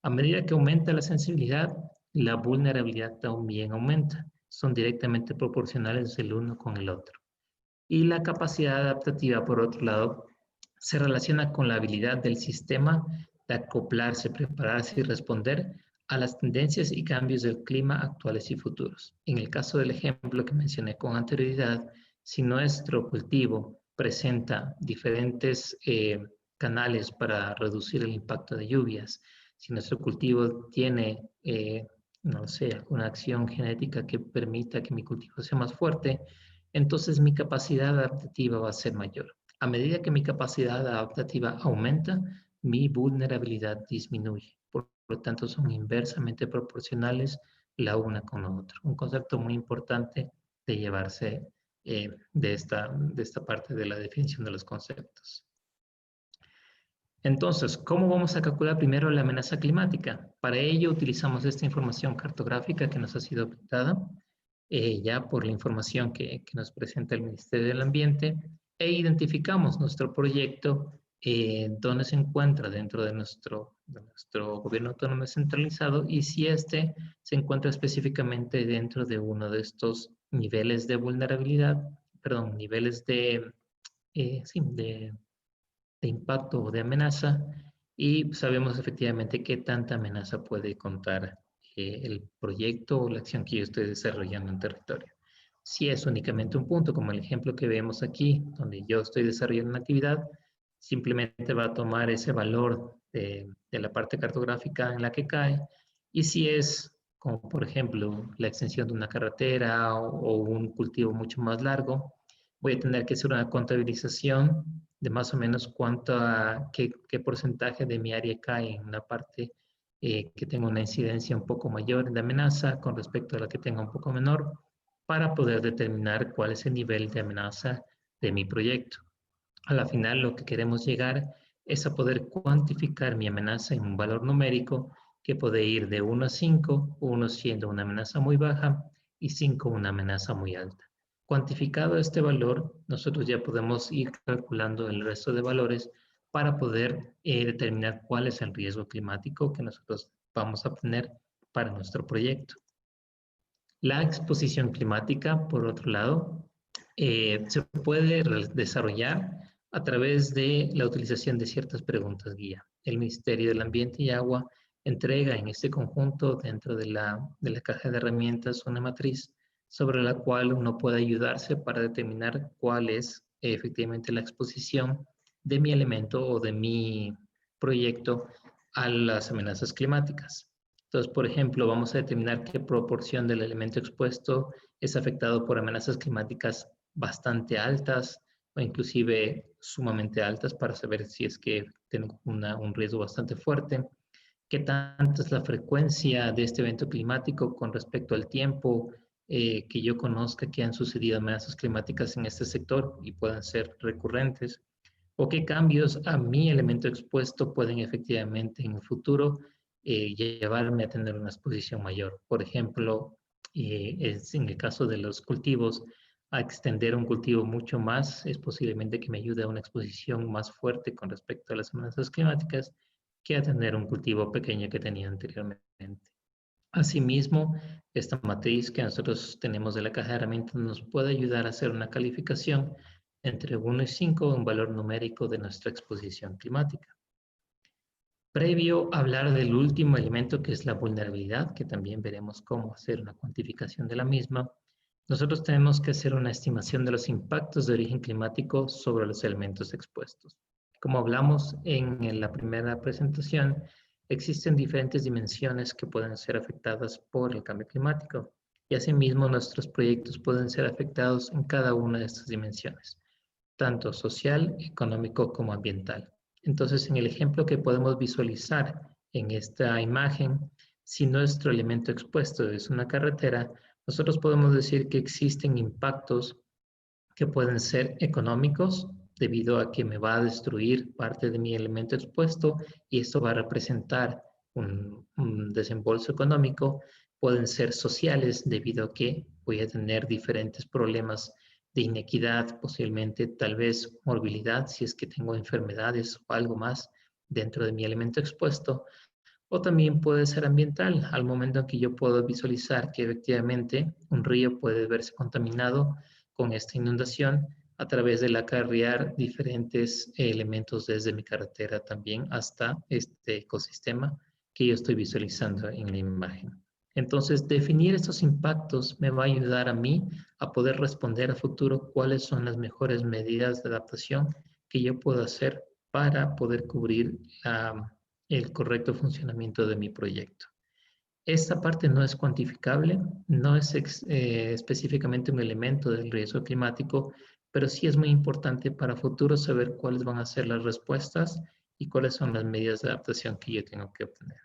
A medida que aumenta la sensibilidad, la vulnerabilidad también aumenta. Son directamente proporcionales el uno con el otro. Y la capacidad adaptativa, por otro lado, se relaciona con la habilidad del sistema de acoplarse, prepararse y responder a las tendencias y cambios del clima actuales y futuros. En el caso del ejemplo que mencioné con anterioridad, si nuestro cultivo presenta diferentes canales para reducir el impacto de lluvias, si nuestro cultivo tiene, no sé, alguna acción genética que permita que mi cultivo sea más fuerte, entonces mi capacidad adaptativa va a ser mayor. A medida que mi capacidad adaptativa aumenta, mi vulnerabilidad disminuye. Por lo tanto, son inversamente proporcionales la una con la otra. Un concepto muy importante de llevarse de esta parte de la definición de los conceptos. Entonces, ¿cómo vamos a calcular primero la amenaza climática? Para ello utilizamos esta información cartográfica que nos ha sido dada ya por la información que nos presenta el Ministerio del Ambiente, e identificamos nuestro proyecto donde se encuentra dentro de nuestro gobierno autónomo descentralizado y si este se encuentra específicamente dentro de uno de estos niveles de vulnerabilidad, perdón, niveles de impacto o de amenaza, y sabemos efectivamente qué tanta amenaza puede contar el proyecto o la acción que yo estoy desarrollando en territorio. Si es únicamente un punto, como el ejemplo que vemos aquí, donde yo estoy desarrollando una actividad, simplemente va a tomar ese valor de la parte cartográfica en la que cae, y si es como por ejemplo la extensión de una carretera o un cultivo mucho más largo, voy a tener que hacer una contabilización de más o menos qué porcentaje de mi área cae en una parte que tenga una incidencia un poco mayor de amenaza con respecto a la que tenga un poco menor, para poder determinar cuál es el nivel de amenaza de mi proyecto. A la final, lo que queremos llegar es a poder cuantificar mi amenaza en un valor numérico que puede ir de 1 a 5, 1 siendo una amenaza muy baja y 5 una amenaza muy alta. Cuantificado este valor, nosotros ya podemos ir calculando el resto de valores para poder determinar cuál es el riesgo climático que nosotros vamos a tener para nuestro proyecto. La exposición climática, por otro lado, se puede desarrollar a través de la utilización de ciertas preguntas guía. El Ministerio del Ambiente y Agua entrega en este conjunto, dentro de la caja de herramientas, una matriz sobre la cual uno puede ayudarse para determinar cuál es efectivamente la exposición de mi elemento o de mi proyecto a las amenazas climáticas. Entonces, por ejemplo, vamos a determinar qué proporción del elemento expuesto es afectado por amenazas climáticas bastante altas o inclusive sumamente altas, para saber si es que tengo un riesgo bastante fuerte. ¿Qué tanta es la frecuencia de este evento climático con respecto al tiempo que yo conozca que han sucedido amenazas climáticas en este sector y puedan ser recurrentes? ¿O qué cambios a mi elemento expuesto pueden efectivamente en el futuro llevarme a tener una exposición mayor? Por ejemplo, es en el caso de los cultivos, a extender un cultivo mucho más, es posiblemente que me ayude a una exposición más fuerte con respecto a las amenazas climáticas que a tener un cultivo pequeño que tenía anteriormente. Asimismo, esta matriz que nosotros tenemos de la caja de herramientas nos puede ayudar a hacer una calificación entre 1 y 5, un valor numérico de nuestra exposición climática. Previo a hablar del último elemento, que es la vulnerabilidad, que también veremos cómo hacer una cuantificación de la misma, nosotros tenemos que hacer una estimación de los impactos de origen climático sobre los elementos expuestos. Como hablamos en la primera presentación, existen diferentes dimensiones que pueden ser afectadas por el cambio climático, y asimismo nuestros proyectos pueden ser afectados en cada una de estas dimensiones, tanto social, económico como ambiental. Entonces, en el ejemplo que podemos visualizar en esta imagen, si nuestro elemento expuesto es una carretera, nosotros podemos decir que existen impactos que pueden ser económicos, debido a que me va a destruir parte de mi elemento expuesto y esto va a representar un desembolso económico. Pueden ser sociales, debido a que voy a tener diferentes problemas de inequidad, posiblemente tal vez morbilidad, si es que tengo enfermedades o algo más dentro de mi elemento expuesto. O también puede ser ambiental, al momento en que yo puedo visualizar que efectivamente un río puede verse contaminado con esta inundación a través del acarrear diferentes elementos desde mi carretera también hasta este ecosistema que yo estoy visualizando en la imagen. Entonces, definir estos impactos me va a ayudar a mí a poder responder a futuro cuáles son las mejores medidas de adaptación que yo puedo hacer para poder cubrir el correcto funcionamiento de mi proyecto. Esta parte no es cuantificable, no es específicamente un elemento del riesgo climático, pero sí es muy importante para futuro saber cuáles van a ser las respuestas y cuáles son las medidas de adaptación que yo tengo que obtener.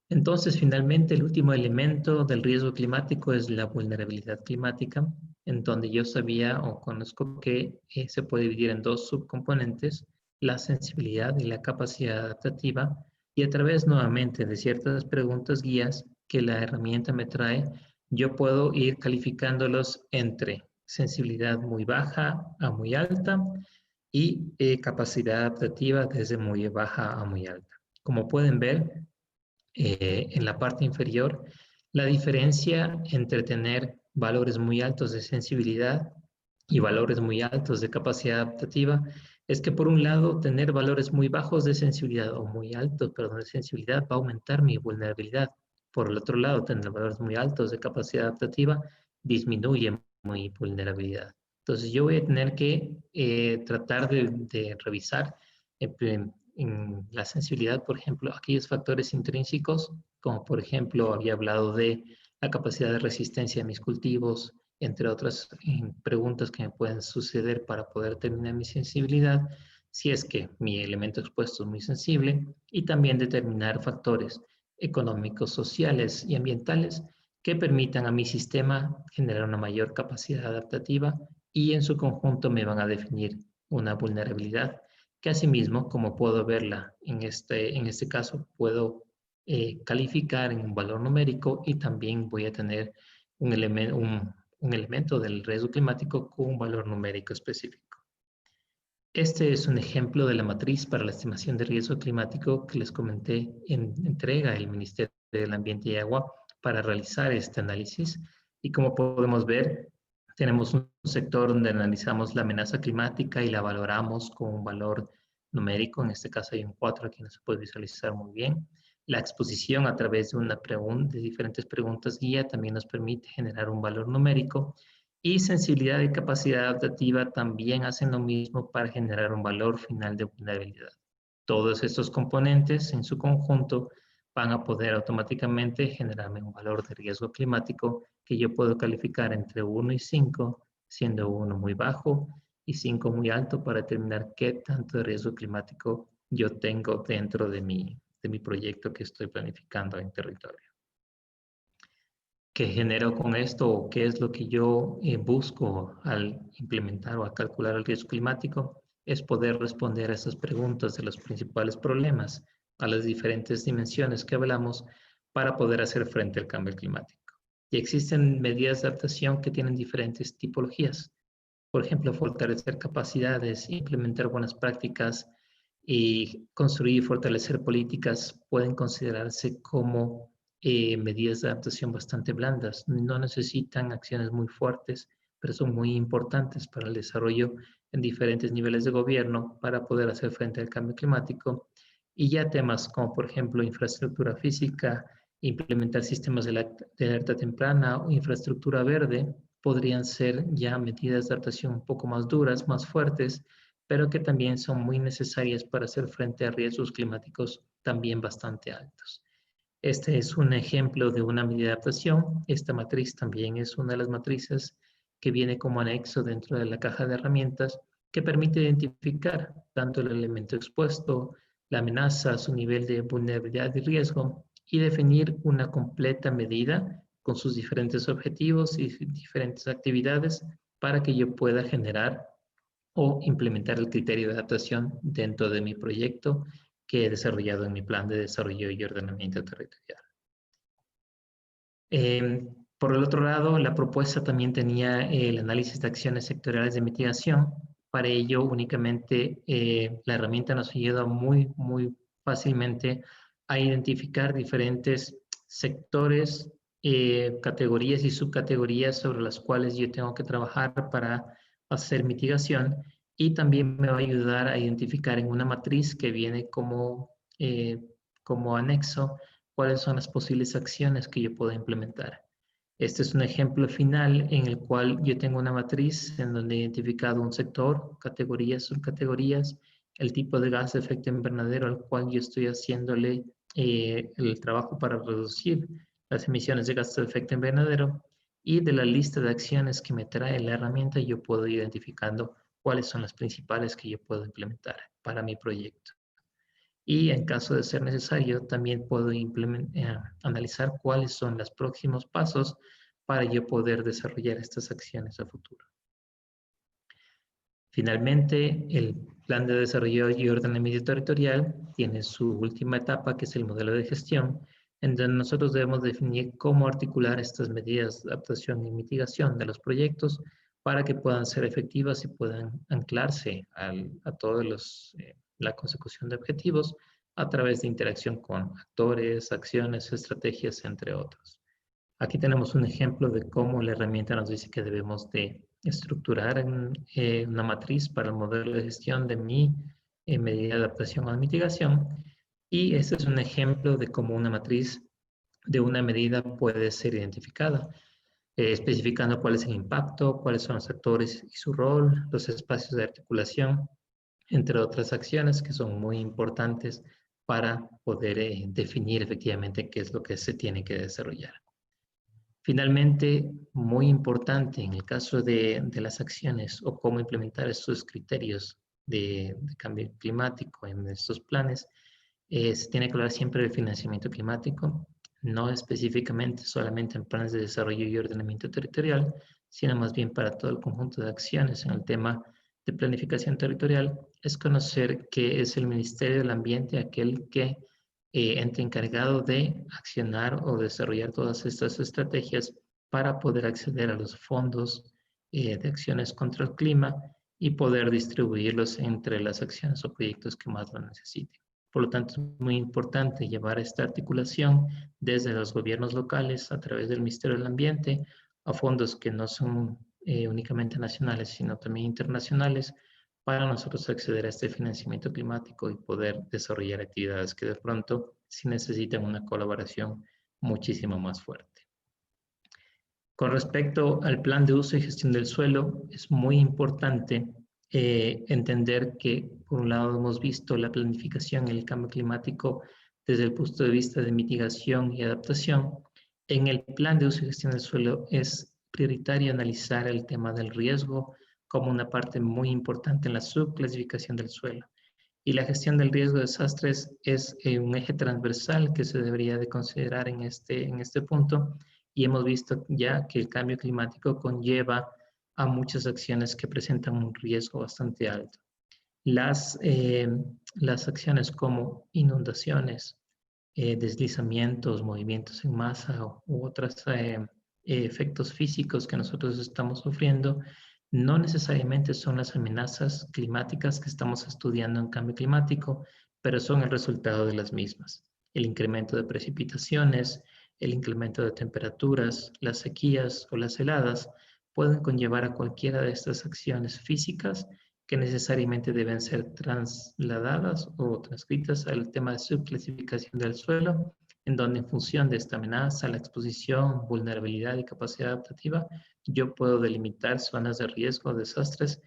Entonces, finalmente, el último elemento del riesgo climático es la vulnerabilidad climática, en donde yo sabía o conozco que se puede dividir en dos subcomponentes: la sensibilidad y la capacidad adaptativa, y a través nuevamente de ciertas preguntas guías que la herramienta me trae, yo puedo ir calificándolos entre sensibilidad muy baja a muy alta y capacidad adaptativa desde muy baja a muy alta. Como pueden ver, en la parte inferior, la diferencia entre tener valores muy altos de sensibilidad y valores muy altos de capacidad adaptativa es que, por un lado, tener valores muy bajos de sensibilidad o muy altos, perdón, de sensibilidad va a aumentar mi vulnerabilidad. Por el otro lado, tener valores muy altos de capacidad adaptativa disminuye mi vulnerabilidad. Entonces, yo voy a tener que tratar de revisar en la sensibilidad, por ejemplo, aquellos factores intrínsecos, como por ejemplo había hablado de la capacidad de resistencia de mis cultivos, entre otras preguntas que me pueden suceder para poder determinar mi sensibilidad, si es que mi elemento expuesto es muy sensible, y también determinar factores económicos, sociales y ambientales que permitan a mi sistema generar una mayor capacidad adaptativa y en su conjunto me van a definir una vulnerabilidad que asimismo, como puedo verla en este caso, puedo calificar en un valor numérico y también voy a tener un elemento del riesgo climático con un valor numérico específico. Este es un ejemplo de la matriz para la estimación de riesgo climático que les comenté en entrega el Ministerio del Ambiente y Agua para realizar este análisis. Y como podemos ver, tenemos un sector donde analizamos la amenaza climática y la valoramos con un valor numérico. En este caso hay un 4 aquí, no se puede visualizar muy bien. La exposición a través de diferentes preguntas guía también nos permite generar un valor numérico. Y sensibilidad y capacidad adaptativa también hacen lo mismo para generar un valor final de vulnerabilidad. Todos estos componentes en su conjunto van a poder automáticamente generarme un valor de riesgo climático que yo puedo calificar entre 1 y 5, siendo 1 muy bajo y 5 muy alto para determinar qué tanto de riesgo climático yo tengo dentro de mi proyecto que estoy planificando en territorio. ¿Qué genero con esto o qué es lo que yo busco al implementar o al calcular el riesgo climático? Es poder responder a esas preguntas de los principales problemas, a las diferentes dimensiones que hablamos para poder hacer frente al cambio climático. Y existen medidas de adaptación que tienen diferentes tipologías. Por ejemplo, fortalecer capacidades, implementar buenas prácticas y construir y fortalecer políticas pueden considerarse como medidas de adaptación bastante blandas. No necesitan acciones muy fuertes, pero son muy importantes para el desarrollo en diferentes niveles de gobierno para poder hacer frente al cambio climático. Y ya temas como, por ejemplo, infraestructura física, implementar sistemas de alerta temprana o infraestructura verde, podrían ser ya medidas de adaptación un poco más duras, más fuertes, pero que también son muy necesarias para hacer frente a riesgos climáticos también bastante altos. Este es un ejemplo de una medida de adaptación. Esta matriz también es una de las matrices que viene como anexo dentro de la caja de herramientas que permite identificar tanto el elemento expuesto, la amenaza, su nivel de vulnerabilidad y riesgo y definir una completa medida con sus diferentes objetivos y diferentes actividades para que yo pueda generar o implementar el criterio de adaptación dentro de mi proyecto que he desarrollado en mi plan de desarrollo y ordenamiento territorial. Por el otro lado, la propuesta también tenía el análisis de acciones sectoriales de mitigación. Para ello, únicamente la herramienta nos ayuda muy fácilmente a identificar diferentes sectores, categorías y subcategorías sobre las cuales yo tengo que trabajar para hacer mitigación y también me va a ayudar a identificar en una matriz que viene como anexo cuáles son las posibles acciones que yo puedo implementar. Este es un ejemplo final en el cual yo tengo una matriz en donde he identificado un sector, categorías, subcategorías, el tipo de gas de efecto invernadero al cual yo estoy haciéndole el trabajo para reducir las emisiones de gases de efecto invernadero y de la lista de acciones que me trae la herramienta yo puedo ir identificando cuáles son las principales que yo puedo implementar para mi proyecto. Y en caso de ser necesario, también puedo analizar cuáles son los próximos pasos para yo poder desarrollar estas acciones a futuro. Finalmente, el plan de desarrollo y ordenamiento territorial tiene su última etapa, que es el modelo de gestión, en donde nosotros debemos definir cómo articular estas medidas de adaptación y mitigación de los proyectos para que puedan ser efectivas y puedan anclarse a todos la consecución de objetivos a través de interacción con actores, acciones, estrategias, entre otros. Aquí tenemos un ejemplo de cómo la herramienta nos dice que debemos de estructurar una matriz para el modelo de gestión de mi medida de adaptación o mitigación. Y este es un ejemplo de cómo una matriz de una medida puede ser identificada, especificando cuál es el impacto, cuáles son los actores y su rol, los espacios de articulación, entre otras acciones que son muy importantes para poder definir efectivamente qué es lo que se tiene que desarrollar. Finalmente, muy importante en el caso de las acciones o cómo implementar estos criterios de cambio climático en estos planes, se tiene que hablar siempre del financiamiento climático, no específicamente solamente en planes de desarrollo y ordenamiento territorial, sino más bien para todo el conjunto de acciones en el tema de planificación territorial, es conocer que es el Ministerio del Ambiente aquel que ente encargado de accionar o desarrollar todas estas estrategias para poder acceder a los fondos de acciones contra el clima y poder distribuirlos entre las acciones o proyectos que más lo necesiten. Por lo tanto, es muy importante llevar esta articulación desde los gobiernos locales a través del Ministerio del Ambiente a fondos que no son únicamente nacionales, sino también internacionales, para nosotros acceder a este financiamiento climático y poder desarrollar actividades que de pronto sí necesitan una colaboración muchísimo más fuerte. Con respecto al plan de uso y gestión del suelo, es muy importante entender que, por un lado, hemos visto la planificación y el cambio climático desde el punto de vista de mitigación y adaptación. En el plan de uso y gestión del suelo es prioritario analizar el tema del riesgo como una parte muy importante en la subclasificación del suelo. Y la gestión del riesgo de desastres es un eje transversal que se debería de considerar en este punto, y hemos visto ya que el cambio climático conlleva a muchas acciones que presentan un riesgo bastante alto. Las acciones como inundaciones, deslizamientos, movimientos en masa u otros efectos físicos que nosotros estamos sufriendo no necesariamente son las amenazas climáticas que estamos estudiando en cambio climático, pero son el resultado de las mismas. El incremento de precipitaciones, el incremento de temperaturas, las sequías o las heladas pueden conllevar a cualquiera de estas acciones físicas que necesariamente deben ser trasladadas o transcritas al tema de subclasificación del suelo, en donde en función de esta amenaza, la exposición, vulnerabilidad y capacidad adaptativa, yo puedo delimitar zonas de riesgo o desastres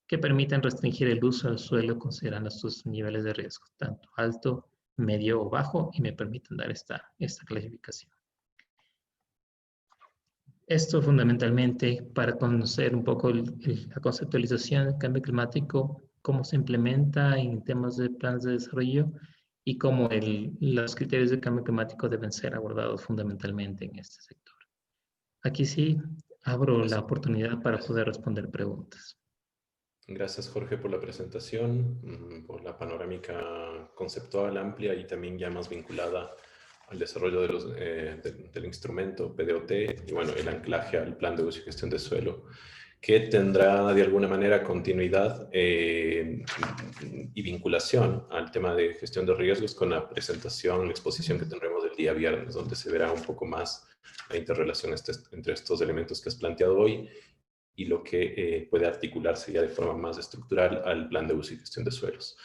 que permitan restringir el uso del suelo considerando sus niveles de riesgo, tanto alto, medio o bajo, y me permiten dar esta clasificación. Esto fundamentalmente para conocer un poco la conceptualización del cambio climático, cómo se implementa en temas de planes de desarrollo y cómo los criterios de cambio climático deben ser abordados fundamentalmente en este sector. Aquí sí abro la oportunidad para poder responder preguntas. Gracias, Jorge, por la presentación, por la panorámica conceptual amplia y también ya más vinculada al desarrollo del instrumento PDOT y bueno, el anclaje al plan de uso y gestión de suelo, que tendrá de alguna manera continuidad y vinculación al tema de gestión de riesgos con la presentación, la exposición que tendremos el día viernes, donde se verá un poco más la interrelación entre estos elementos que has planteado hoy y lo que puede articularse ya de forma más estructural al plan de uso y gestión de suelos.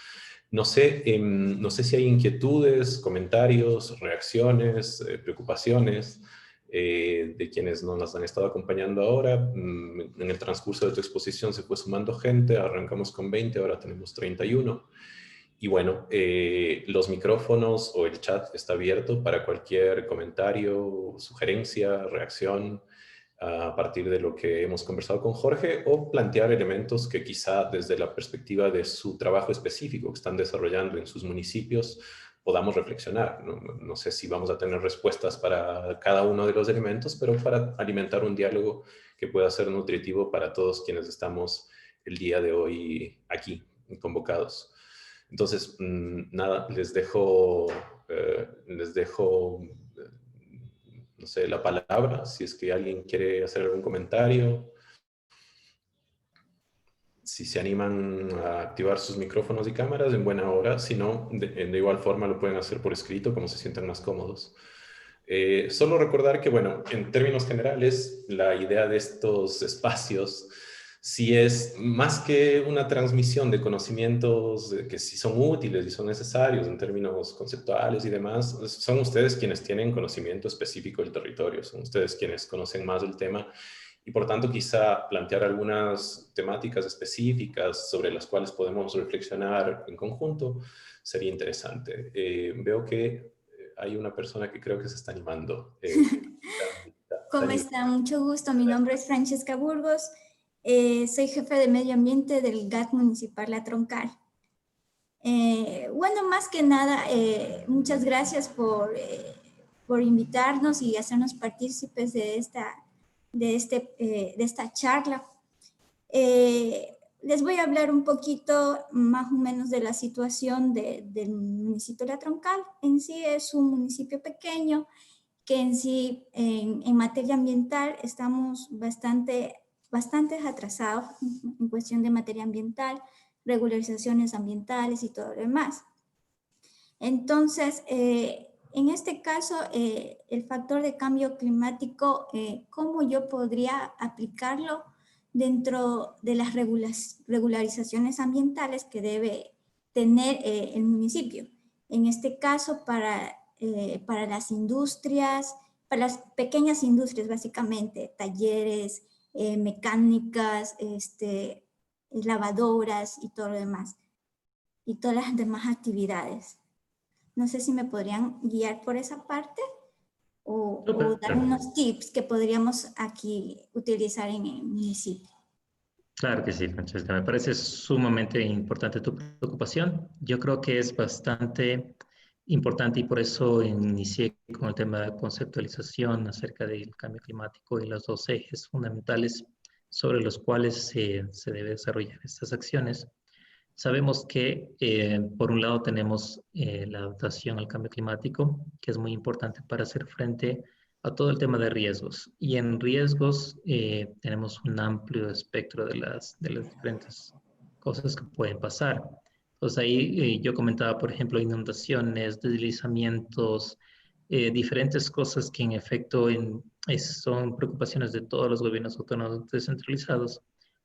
No sé si hay inquietudes, comentarios, reacciones, preocupaciones de quienes nos han estado acompañando ahora. En el transcurso de tu exposición se fue sumando gente, arrancamos con 20, ahora tenemos 31. Y bueno, los micrófonos o el chat está abierto para cualquier comentario, sugerencia, reacción a partir de lo que hemos conversado con Jorge, o plantear elementos que quizá desde la perspectiva de su trabajo específico que están desarrollando en sus municipios podamos reflexionar. No sé si vamos a tener respuestas para cada uno de los elementos, pero para alimentar un diálogo que pueda ser nutritivo para todos quienes estamos el día de hoy aquí convocados. Entonces, nada, les dejo no sé, la palabra, si es que alguien quiere hacer algún comentario. Si se animan a activar sus micrófonos y cámaras, en buena hora. Si no, de igual forma lo pueden hacer por escrito, como se sientan más cómodos. Solo recordar que, bueno, en términos generales, la idea de estos espacios sí es más que una transmisión de conocimientos que sí son útiles y son necesarios en términos conceptuales y demás. Son ustedes quienes tienen conocimiento específico del territorio, son ustedes quienes conocen más del tema y por tanto quizá plantear algunas temáticas específicas sobre las cuales podemos reflexionar en conjunto sería interesante. Veo que hay una persona que creo que se está animando. ¿Cómo Dani. está? Mucho gusto. Mi nombre es Francesca Burgos. Soy jefe de medio ambiente del GAT Municipal La Troncal. Bueno, más que nada, muchas gracias por invitarnos y hacernos partícipes de esta charla. Les voy a hablar un poquito más o menos de la situación del municipio de La Troncal. En sí es un municipio pequeño que en sí en materia ambiental estamos bastante atrasados en cuestión de materia ambiental, regularizaciones ambientales y todo lo demás. Entonces, en este caso, el factor de cambio climático, ¿cómo yo podría aplicarlo dentro de las regularizaciones ambientales que debe tener el municipio? En este caso, para las industrias, para las pequeñas industrias básicamente, talleres, mecánicas, lavadoras y todo lo demás, y todas las demás actividades. No sé si me podrían guiar por esa parte o dar unos tips que podríamos aquí utilizar en el municipio. Claro que sí, Francesca. Me parece sumamente importante tu preocupación. Yo creo que es bastante importante y por eso inicié con el tema de conceptualización acerca del cambio climático y los dos ejes fundamentales sobre los cuales se debe desarrollar estas acciones. Sabemos que, por un lado, tenemos la adaptación al cambio climático, que es muy importante para hacer frente a todo el tema de riesgos. Y en riesgos tenemos un amplio espectro de las diferentes cosas que pueden pasar. Entonces ahí yo comentaba, por ejemplo, inundaciones, deslizamientos, diferentes cosas que en efecto son preocupaciones de todos los gobiernos autónomos descentralizados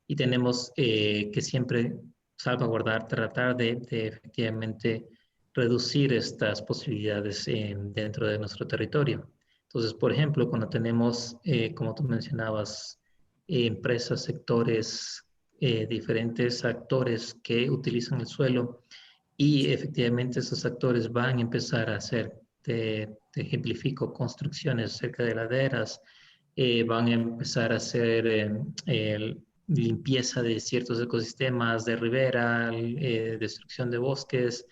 y tenemos que siempre salvaguardar, tratar de efectivamente reducir estas posibilidades dentro de nuestro territorio. Entonces, por ejemplo, cuando tenemos, como tú mencionabas, empresas, sectores, diferentes actores que utilizan el suelo y efectivamente esos actores van a empezar a hacer, te ejemplifico, construcciones cerca de laderas, van a empezar a hacer limpieza de ciertos ecosistemas de ribera, destrucción de bosques,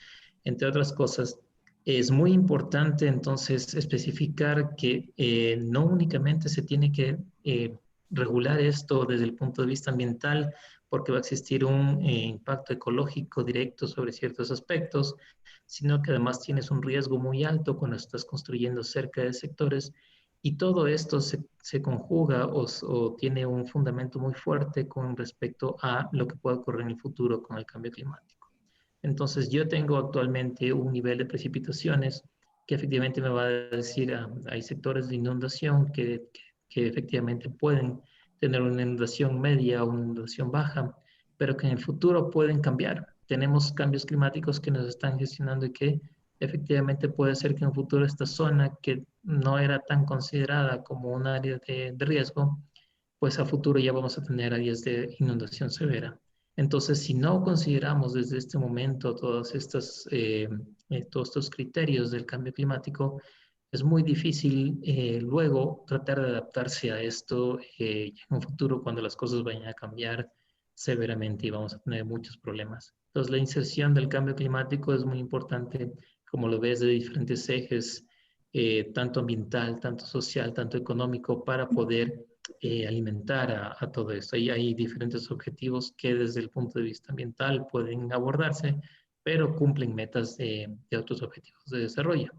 entre otras cosas. Es muy importante entonces especificar que no únicamente se tiene que regular esto desde el punto de vista ambiental, porque va a existir un impacto ecológico directo sobre ciertos aspectos, sino que además tienes un riesgo muy alto cuando estás construyendo cerca de sectores y todo esto se conjuga o tiene un fundamento muy fuerte con respecto a lo que puede ocurrir en el futuro con el cambio climático. Entonces yo tengo actualmente un nivel de precipitaciones que efectivamente me va a decir, hay sectores de inundación que efectivamente pueden tener una inundación media o una inundación baja, pero que en el futuro pueden cambiar. Tenemos cambios climáticos que nos están gestionando y que efectivamente puede ser que en un futuro esta zona que no era tan considerada como un área de riesgo, pues a futuro ya vamos a tener áreas de inundación severa. Entonces, si no consideramos desde este momento todos estos criterios del cambio climático, es muy difícil luego tratar de adaptarse a esto en un futuro cuando las cosas vayan a cambiar severamente y vamos a tener muchos problemas. Entonces, la inserción del cambio climático es muy importante, como lo ves, de diferentes ejes, tanto ambiental, tanto social, tanto económico, para poder alimentar a todo esto. Y hay diferentes objetivos que desde el punto de vista ambiental pueden abordarse, pero cumplen metas de otros objetivos de desarrollo.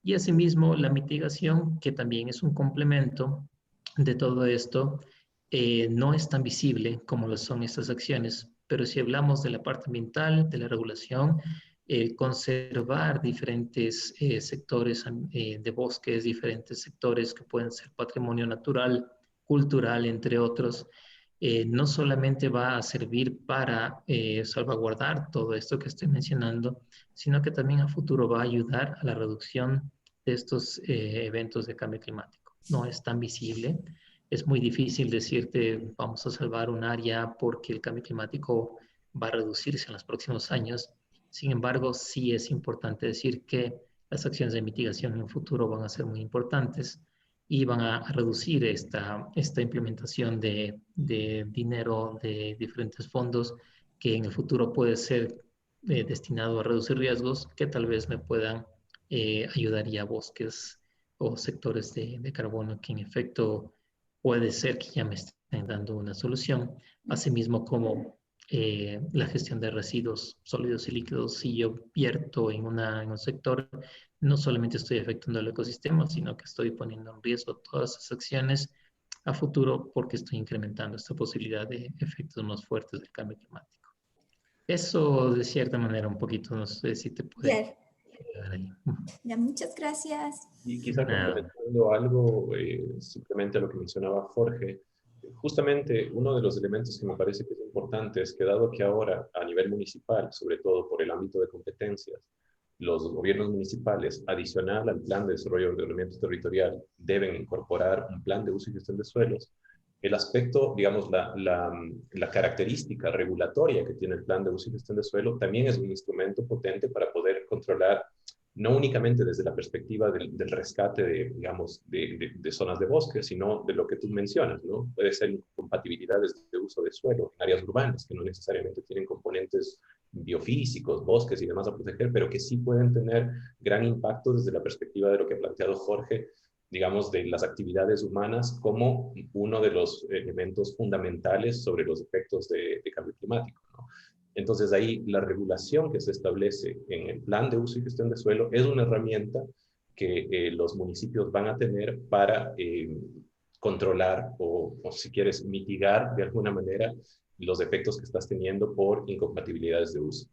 Y asimismo, la mitigación, que también es un complemento de todo esto, no es tan visible como lo son estas acciones, pero si hablamos de la parte ambiental, de la regulación, conservar diferentes sectores de bosques, diferentes sectores que pueden ser patrimonio natural, cultural, entre otros, no solamente va a servir para salvaguardar todo esto que estoy mencionando, sino que también a futuro va a ayudar a la reducción de estos eventos de cambio climático. No es tan visible, es muy difícil decirte vamos a salvar un área porque el cambio climático va a reducirse en los próximos años. Sin embargo, sí es importante decir que las acciones de mitigación en el futuro van a ser muy importantes y van a reducir esta implementación de dinero de diferentes fondos que en el futuro puede ser destinado a reducir riesgos que tal vez me puedan ayudar a bosques o sectores de carbono que en efecto puede ser que ya me estén dando una solución. Asimismo como la gestión de residuos sólidos y líquidos, si yo vierto en un sector, no solamente estoy afectando el ecosistema, sino que estoy poniendo en riesgo todas esas acciones a futuro porque estoy incrementando esta posibilidad de efectos más fuertes del cambio climático. Eso de cierta manera un poquito, no sé si te puede Bien. ayudar ahí. Ya, muchas gracias. Y quizá Nada. complementando algo, simplemente a lo que mencionaba Jorge, justamente uno de los elementos que me parece que es importante es que dado que ahora a nivel municipal, sobre todo por el ámbito de competencias, los gobiernos municipales, adicional al plan de desarrollo de ordenamiento territorial, deben incorporar un plan de uso y gestión de suelos, el aspecto, digamos, la característica regulatoria que tiene el plan de uso y gestión de suelo también es un instrumento potente para poder controlar no únicamente desde la perspectiva del rescate de, digamos, de zonas de bosque, sino de lo que tú mencionas, ¿no? Puede ser incompatibilidades de uso de suelo en áreas urbanas, que no necesariamente tienen componentes biofísicos, bosques y demás a proteger, pero que sí pueden tener gran impacto desde la perspectiva de lo que ha planteado Jorge, digamos, de las actividades humanas como uno de los elementos fundamentales sobre los efectos de cambio climático, ¿no? Entonces ahí la regulación que se establece en el plan de uso y gestión de suelo es una herramienta que los municipios van a tener para controlar o si quieres mitigar de alguna manera los efectos que estás teniendo por incompatibilidades de uso.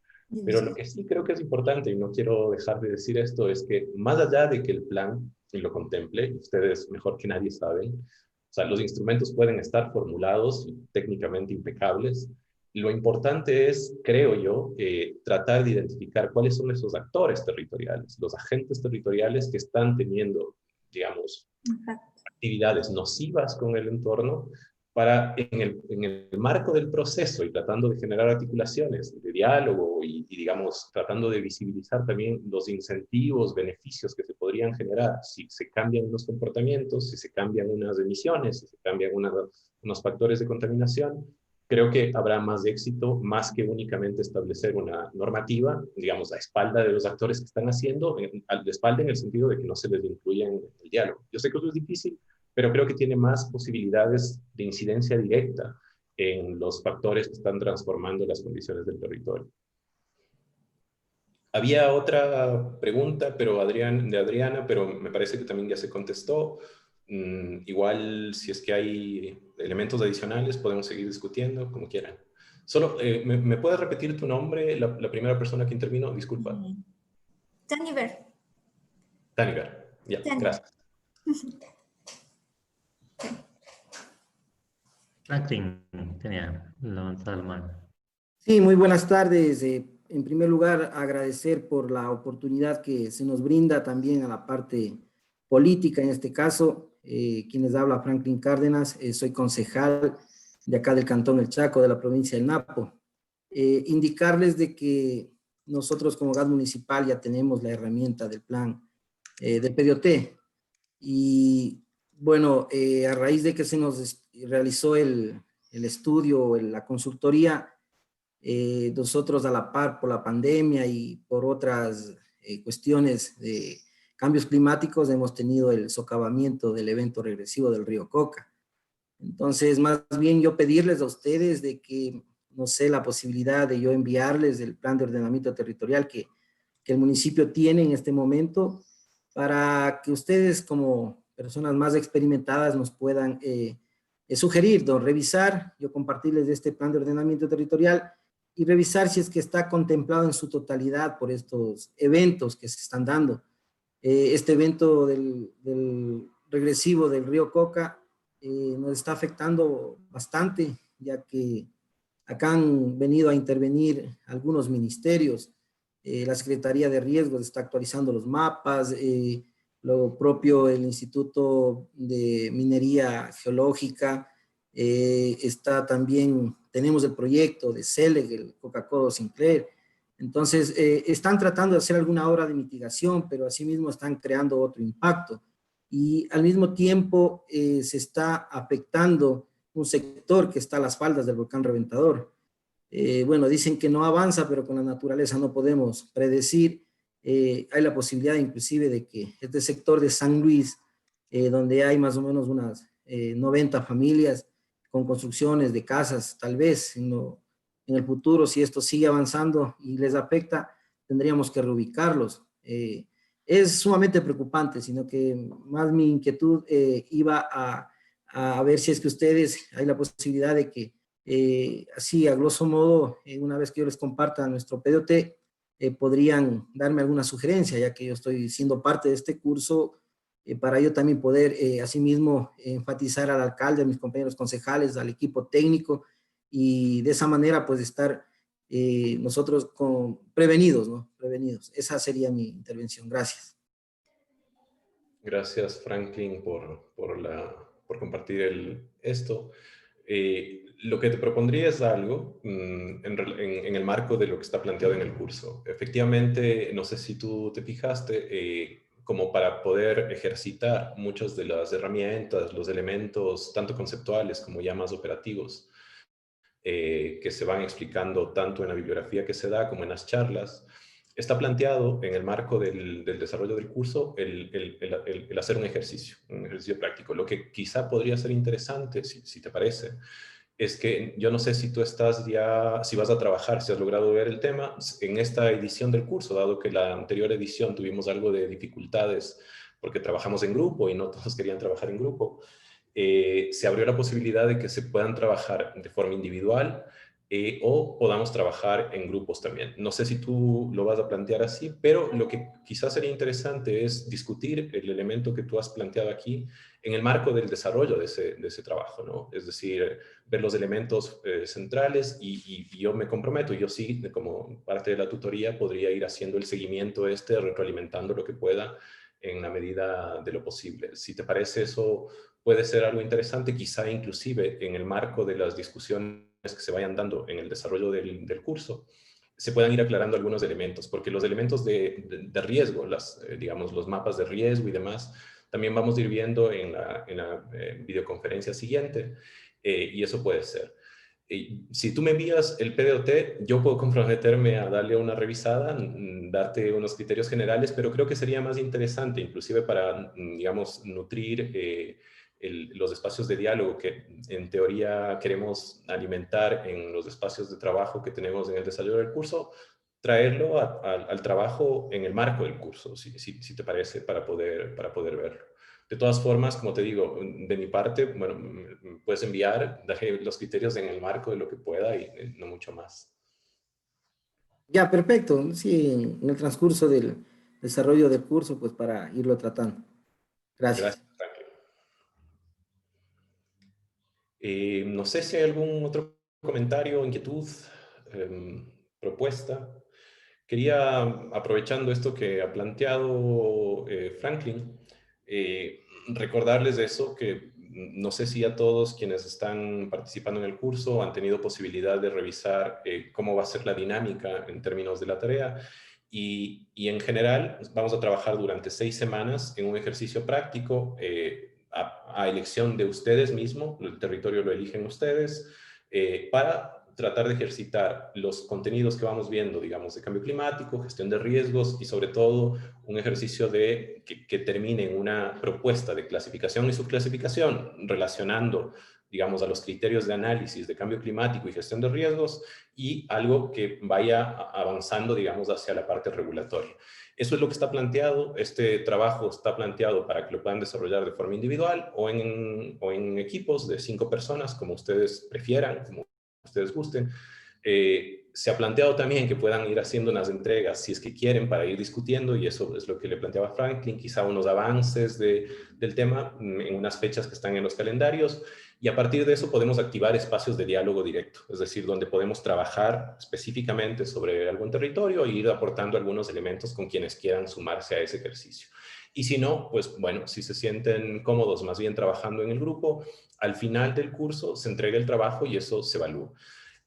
Pero lo que sí creo que es importante, y no quiero dejar de decir esto, es que más allá de que el plan lo contemple, ustedes mejor que nadie saben, o sea, los instrumentos pueden estar formulados y técnicamente impecables. Lo importante es, creo yo, tratar de identificar cuáles son esos actores territoriales, los agentes territoriales que están teniendo, digamos, actividades nocivas con el entorno para, en el marco del proceso y tratando de generar articulaciones de diálogo y, digamos, tratando de visibilizar también los incentivos, beneficios que se podrían generar si se cambian unos comportamientos, si se cambian unas emisiones, si se cambian unos factores de contaminación, creo que habrá más éxito, más que únicamente establecer una normativa, digamos, a espalda de los actores que están haciendo, a la espalda en el sentido de que no se les incluya en el diálogo. Yo sé que eso es difícil, pero creo que tiene más posibilidades de incidencia directa en los factores que están transformando las condiciones del territorio. Había otra pregunta, pero de Adriana, pero me parece que también ya se contestó. Igual, si es que hay elementos adicionales, podemos seguir discutiendo, como quieran. Solo, ¿me puedes repetir tu nombre, la primera persona que intervino? Disculpa. Taniver. Taniver. Ya, gracias. Franklin tenía levantada la mano. Sí, muy buenas tardes. En primer lugar, agradecer por la oportunidad que se nos brinda también a la parte política, en este caso, quien les habla Franklin Cárdenas, soy concejal de acá del Cantón El Chaco, de la provincia del Napo. Indicarles de que nosotros como gas municipal ya tenemos la herramienta del plan del PDOT y bueno, a raíz de que se nos realizó el estudio, la consultoría, nosotros a la par por la pandemia y por otras cuestiones de cambios climáticos hemos tenido el socavamiento del evento regresivo del río Coca. Entonces, más bien yo pedirles a ustedes de que, no sé, la posibilidad de yo enviarles el plan de ordenamiento territorial que el municipio tiene en este momento para que ustedes como personas más experimentadas nos puedan sugerir, revisar, yo compartirles este plan de ordenamiento territorial y revisar si es que está contemplado en su totalidad por estos eventos que se están dando. Este evento del regresivo del río Coca nos está afectando bastante, ya que acá han venido a intervenir algunos ministerios. La Secretaría de Riesgos está actualizando los mapas, lo propio el Instituto de Minería Geológica, está también, tenemos el proyecto de CELEG, el Coca-Cola Sinclair. Entonces, están tratando de hacer alguna obra de mitigación, pero asimismo están creando otro impacto. Y al mismo tiempo se está afectando un sector que está a las faldas del volcán Reventador. Bueno, dicen que no avanza, pero con la naturaleza no podemos predecir. Hay la posibilidad inclusive de que este sector de San Luis, donde hay más o menos unas 90 familias con construcciones de casas, tal vez en el futuro, si esto sigue avanzando y les afecta, tendríamos que reubicarlos. Es sumamente preocupante, sino que más mi inquietud iba a ver si es que ustedes, hay la posibilidad de que, así a grosso modo, una vez que yo les comparta nuestro PDOT, podrían darme alguna sugerencia, ya que yo estoy siendo parte de este curso, para yo también poder, asimismo, enfatizar al alcalde, a mis compañeros concejales, al equipo técnico, y de esa manera, pues, estar nosotros prevenidos, ¿no? Prevenidos. Esa sería mi intervención. Gracias. Gracias, Franklin, por compartir esto. Lo que te propondría es algo en el marco de lo que está planteado en el curso. Efectivamente, no sé si tú te fijaste, como para poder ejercitar muchas de las herramientas, los elementos, tanto conceptuales como ya más operativos, que se van explicando tanto en la bibliografía que se da como en las charlas, está planteado en el marco del desarrollo del curso el hacer un ejercicio práctico. Lo que quizá podría ser interesante, si te parece, es que yo no sé si tú estás ya, si vas a trabajar, si has logrado ver el tema en esta edición del curso, dado que la anterior edición tuvimos algo de dificultades porque trabajamos en grupo y no todos querían trabajar en grupo. Se abrió la posibilidad de que se puedan trabajar de forma individual o podamos trabajar en grupos también. No sé si tú lo vas a plantear así, pero lo que quizás sería interesante es discutir el elemento que tú has planteado aquí en el marco del desarrollo de ese trabajo, ¿no? Es decir, ver los elementos centrales y yo me comprometo, yo sí, como parte de la tutoría, podría ir haciendo el seguimiento retroalimentando lo que pueda en la medida de lo posible. Si te parece, eso puede ser algo interesante, quizá inclusive en el marco de las discusiones que se vayan dando en el desarrollo del curso, se puedan ir aclarando algunos elementos, porque los elementos de riesgo, digamos, los mapas de riesgo y demás, también vamos a ir viendo en la videoconferencia siguiente, y eso puede ser. Si tú me envías el PDOT, yo puedo comprometerme a darle una revisada, darte unos criterios generales, pero creo que sería más interesante, inclusive para, digamos, nutrir los espacios de diálogo que en teoría queremos alimentar en los espacios de trabajo que tenemos en el desarrollo del curso, traerlo al trabajo en el marco del curso, si te parece, para poder verlo. De todas formas, como te digo, de mi parte, bueno, puedes enviar, daré los criterios en el marco de lo que pueda y no mucho más. Ya, perfecto. Sí, en el transcurso del desarrollo del curso, pues para irlo tratando. Gracias. Gracias, Franklin. No sé si hay algún otro comentario, inquietud, propuesta. Quería, aprovechando esto que ha planteado Franklin, recordarles de eso, que no sé si a todos quienes están participando en el curso han tenido posibilidad de revisar cómo va a ser la dinámica en términos de la tarea. Y en general vamos a trabajar durante 6 semanas en un ejercicio práctico a elección de ustedes mismos, el territorio lo eligen ustedes, para tratar de ejercitar los contenidos que vamos viendo, digamos, de cambio climático, gestión de riesgos y sobre todo un ejercicio que termine en una propuesta de clasificación y subclasificación relacionando, digamos, a los criterios de análisis de cambio climático y gestión de riesgos y algo que vaya avanzando, digamos, hacia la parte regulatoria. Eso es lo que está planteado. Este trabajo está planteado para que lo puedan desarrollar de forma individual o en equipos de 5 personas, como ustedes prefieran, como ustedes gusten. Se ha planteado también que puedan ir haciendo unas entregas, si es que quieren, para ir discutiendo, y eso es lo que le planteaba Franklin, quizá unos avances del tema en unas fechas que están en los calendarios, y a partir de eso podemos activar espacios de diálogo directo, es decir, donde podemos trabajar específicamente sobre algún territorio e ir aportando algunos elementos con quienes quieran sumarse a ese ejercicio. Y si no, pues bueno, si se sienten cómodos más bien trabajando en el grupo, al final del curso se entrega el trabajo y eso se evalúa.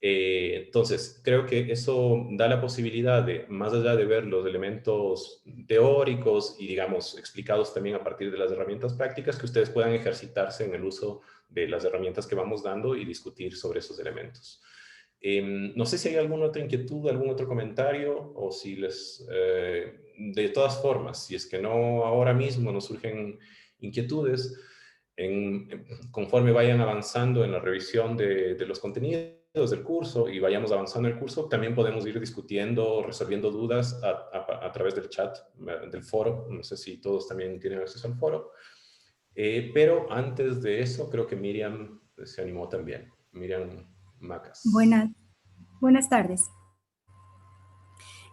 Entonces, creo que eso da la posibilidad de, más allá de ver los elementos teóricos y, digamos, explicados también a partir de las herramientas prácticas, que ustedes puedan ejercitarse en el uso de las herramientas que vamos dando y discutir sobre esos elementos. No sé si hay alguna otra inquietud, algún otro comentario, o si les... de todas formas, si es que no ahora mismo nos surgen inquietudes, conforme vayan avanzando en la revisión de los contenidos del curso y vayamos avanzando en el curso, también podemos ir discutiendo, resolviendo dudas a través del chat, del foro. No sé si todos también tienen acceso al foro. Pero antes de eso, creo que Miriam se animó también. Miriam Macas. Buenas tardes.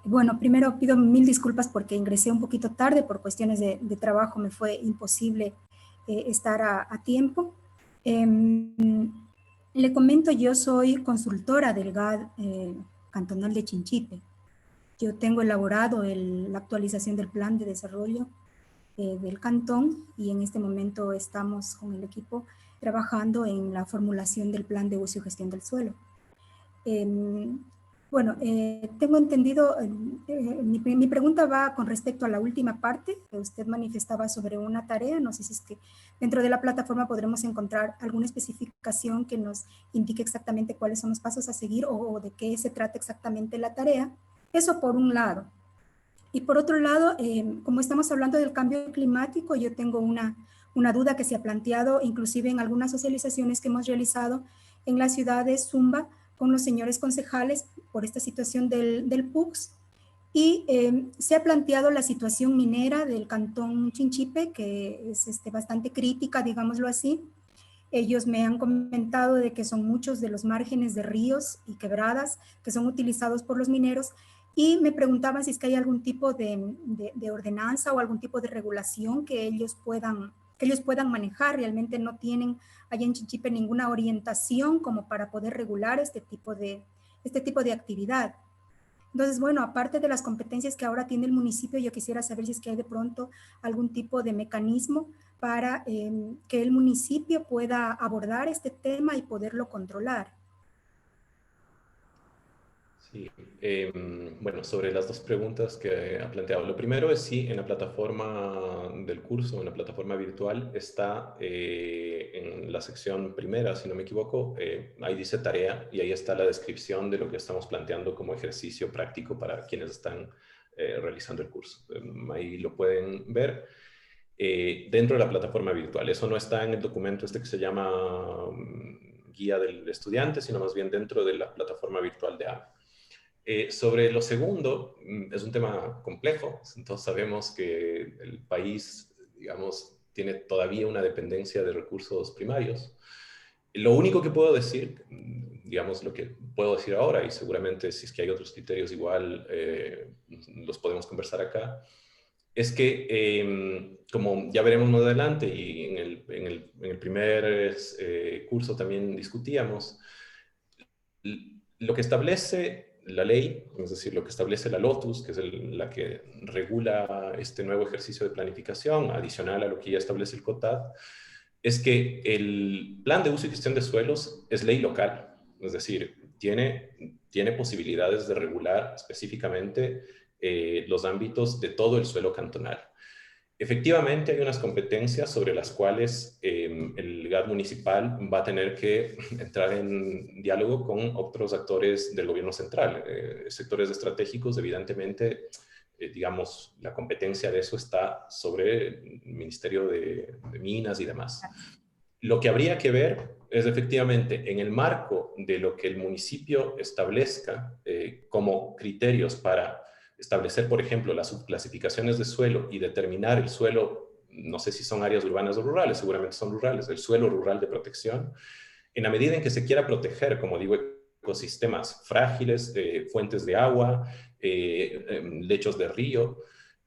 Bueno, primero pido mil disculpas porque ingresé un poquito tarde por cuestiones de trabajo, me fue imposible estar a tiempo. Le comento, yo soy consultora del GAD cantonal de Chinchipe. Yo tengo elaborado la actualización del plan de desarrollo del cantón y en este momento estamos con el equipo trabajando en la formulación del plan de uso y gestión del suelo. Bueno, tengo entendido, mi pregunta va con respecto a la última parte que usted manifestaba sobre una tarea. No sé si es que dentro de la plataforma podremos encontrar alguna especificación que nos indique exactamente cuáles son los pasos a seguir o de qué se trata exactamente la tarea. Eso por un lado. Y por otro lado, como estamos hablando del cambio climático, yo tengo una duda que se ha planteado inclusive en algunas socializaciones que hemos realizado en la ciudad de Zumba con los señores concejales por esta situación del PUCS, y se ha planteado la situación minera del cantón Chinchipe, que es bastante crítica, digámoslo así. Ellos me han comentado de que son muchos de los márgenes de ríos y quebradas que son utilizados por los mineros, y me preguntaban si es que hay algún tipo de ordenanza o algún tipo de regulación que ellos puedan manejar. Realmente no tienen allá en Chinchipe ninguna orientación como para poder regular este tipo de actividad. Entonces, bueno, aparte de las competencias que ahora tiene el municipio, yo quisiera saber si es que hay de pronto algún tipo de mecanismo para que el municipio pueda abordar este tema y poderlo controlar. Sí, bueno, sobre las dos preguntas que ha planteado. Lo primero es si en la plataforma del curso, en la plataforma virtual, está en la sección primera, si no me equivoco, ahí dice tarea y ahí está la descripción de lo que estamos planteando como ejercicio práctico para quienes están realizando el curso. Ahí lo pueden ver dentro de la plataforma virtual. Eso no está en el documento que se llama Guía del Estudiante, sino más bien dentro de la plataforma virtual de AME. Sobre lo segundo, es un tema complejo. Entonces sabemos que el país, digamos, tiene todavía una dependencia de recursos primarios. Lo único que puedo decir, digamos, lo que puedo decir ahora, y seguramente si es que hay otros criterios igual, los podemos conversar acá, es que, como ya veremos más adelante, y en el primer curso también discutíamos, lo que establece la ley, es decir, lo que establece la LOTUS, que es la que regula este nuevo ejercicio de planificación, adicional a lo que ya establece el COTAD, es que el plan de uso y gestión de suelos es ley local, es decir, tiene posibilidades de regular específicamente los ámbitos de todo el suelo cantonal. Efectivamente, hay unas competencias sobre las cuales el GAD municipal va a tener que entrar en diálogo con otros actores del gobierno central. Sectores estratégicos, evidentemente, digamos, la competencia de eso está sobre el Ministerio de Minas y demás. Lo que habría que ver es efectivamente en el marco de lo que el municipio establezca como criterios para establecer, por ejemplo, las subclasificaciones de suelo y determinar el suelo, no sé si son áreas urbanas o rurales, seguramente son rurales, el suelo rural de protección, en la medida en que se quiera proteger, como digo, ecosistemas frágiles, fuentes de agua, lechos de río,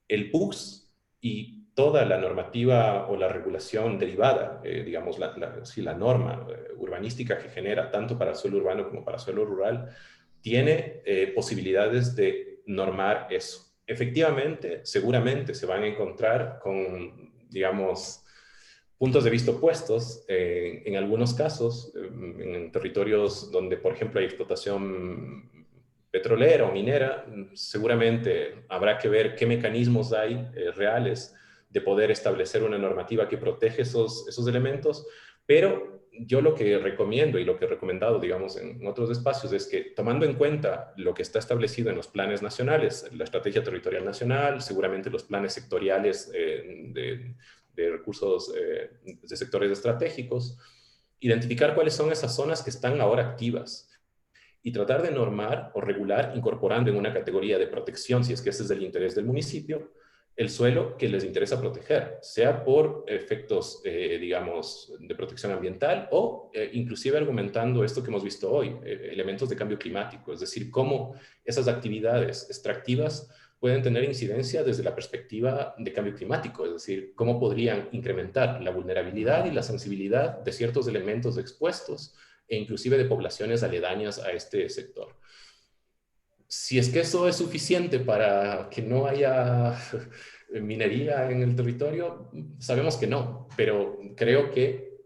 el PUCS y toda la normativa o la regulación derivada, digamos, la norma urbanística que genera tanto para suelo urbano como para suelo rural, tiene posibilidades de normar eso. efectivamente, seguramente se van a encontrar con, digamos, puntos de vista opuestos en algunos casos, en territorios donde, por ejemplo, hay explotación petrolera o minera. Seguramente habrá que ver qué mecanismos hay reales de poder establecer una normativa que protege esos elementos, pero yo lo que recomiendo y lo que he recomendado, digamos, en otros espacios es que, tomando en cuenta lo que está establecido en los planes nacionales, la estrategia territorial nacional, seguramente los planes sectoriales de recursos de sectores estratégicos, identificar cuáles son esas zonas que están ahora activas y tratar de normar o regular incorporando en una categoría de protección, si es que ese es el interés del municipio, el suelo que les interesa proteger, sea por efectos, digamos, de protección ambiental o inclusive argumentando esto que hemos visto hoy, elementos de cambio climático, es decir, cómo esas actividades extractivas pueden tener incidencia desde la perspectiva de cambio climático, es decir, cómo podrían incrementar la vulnerabilidad y la sensibilidad de ciertos elementos expuestos e inclusive de poblaciones aledañas a este sector. Si es que eso es suficiente para que no haya minería en el territorio, sabemos que no, pero creo que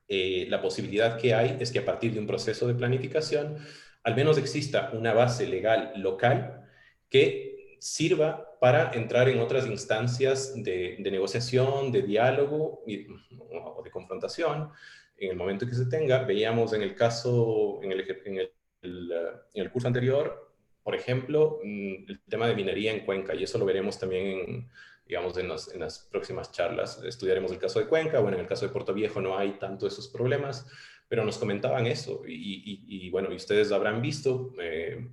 la posibilidad que hay es que a partir de un proceso de planificación, al menos exista una base legal local que sirva para entrar en otras instancias de negociación, de diálogo o de confrontación en el momento que se tenga. Veíamos en el caso, en el curso anterior, por ejemplo, el tema de minería en Cuenca, y eso lo veremos también digamos, en las próximas charlas. Estudiaremos el caso de Cuenca. Bueno, en el caso de Puerto Viejo no hay tanto esos problemas, pero nos comentaban eso. Y bueno, y ustedes habrán visto,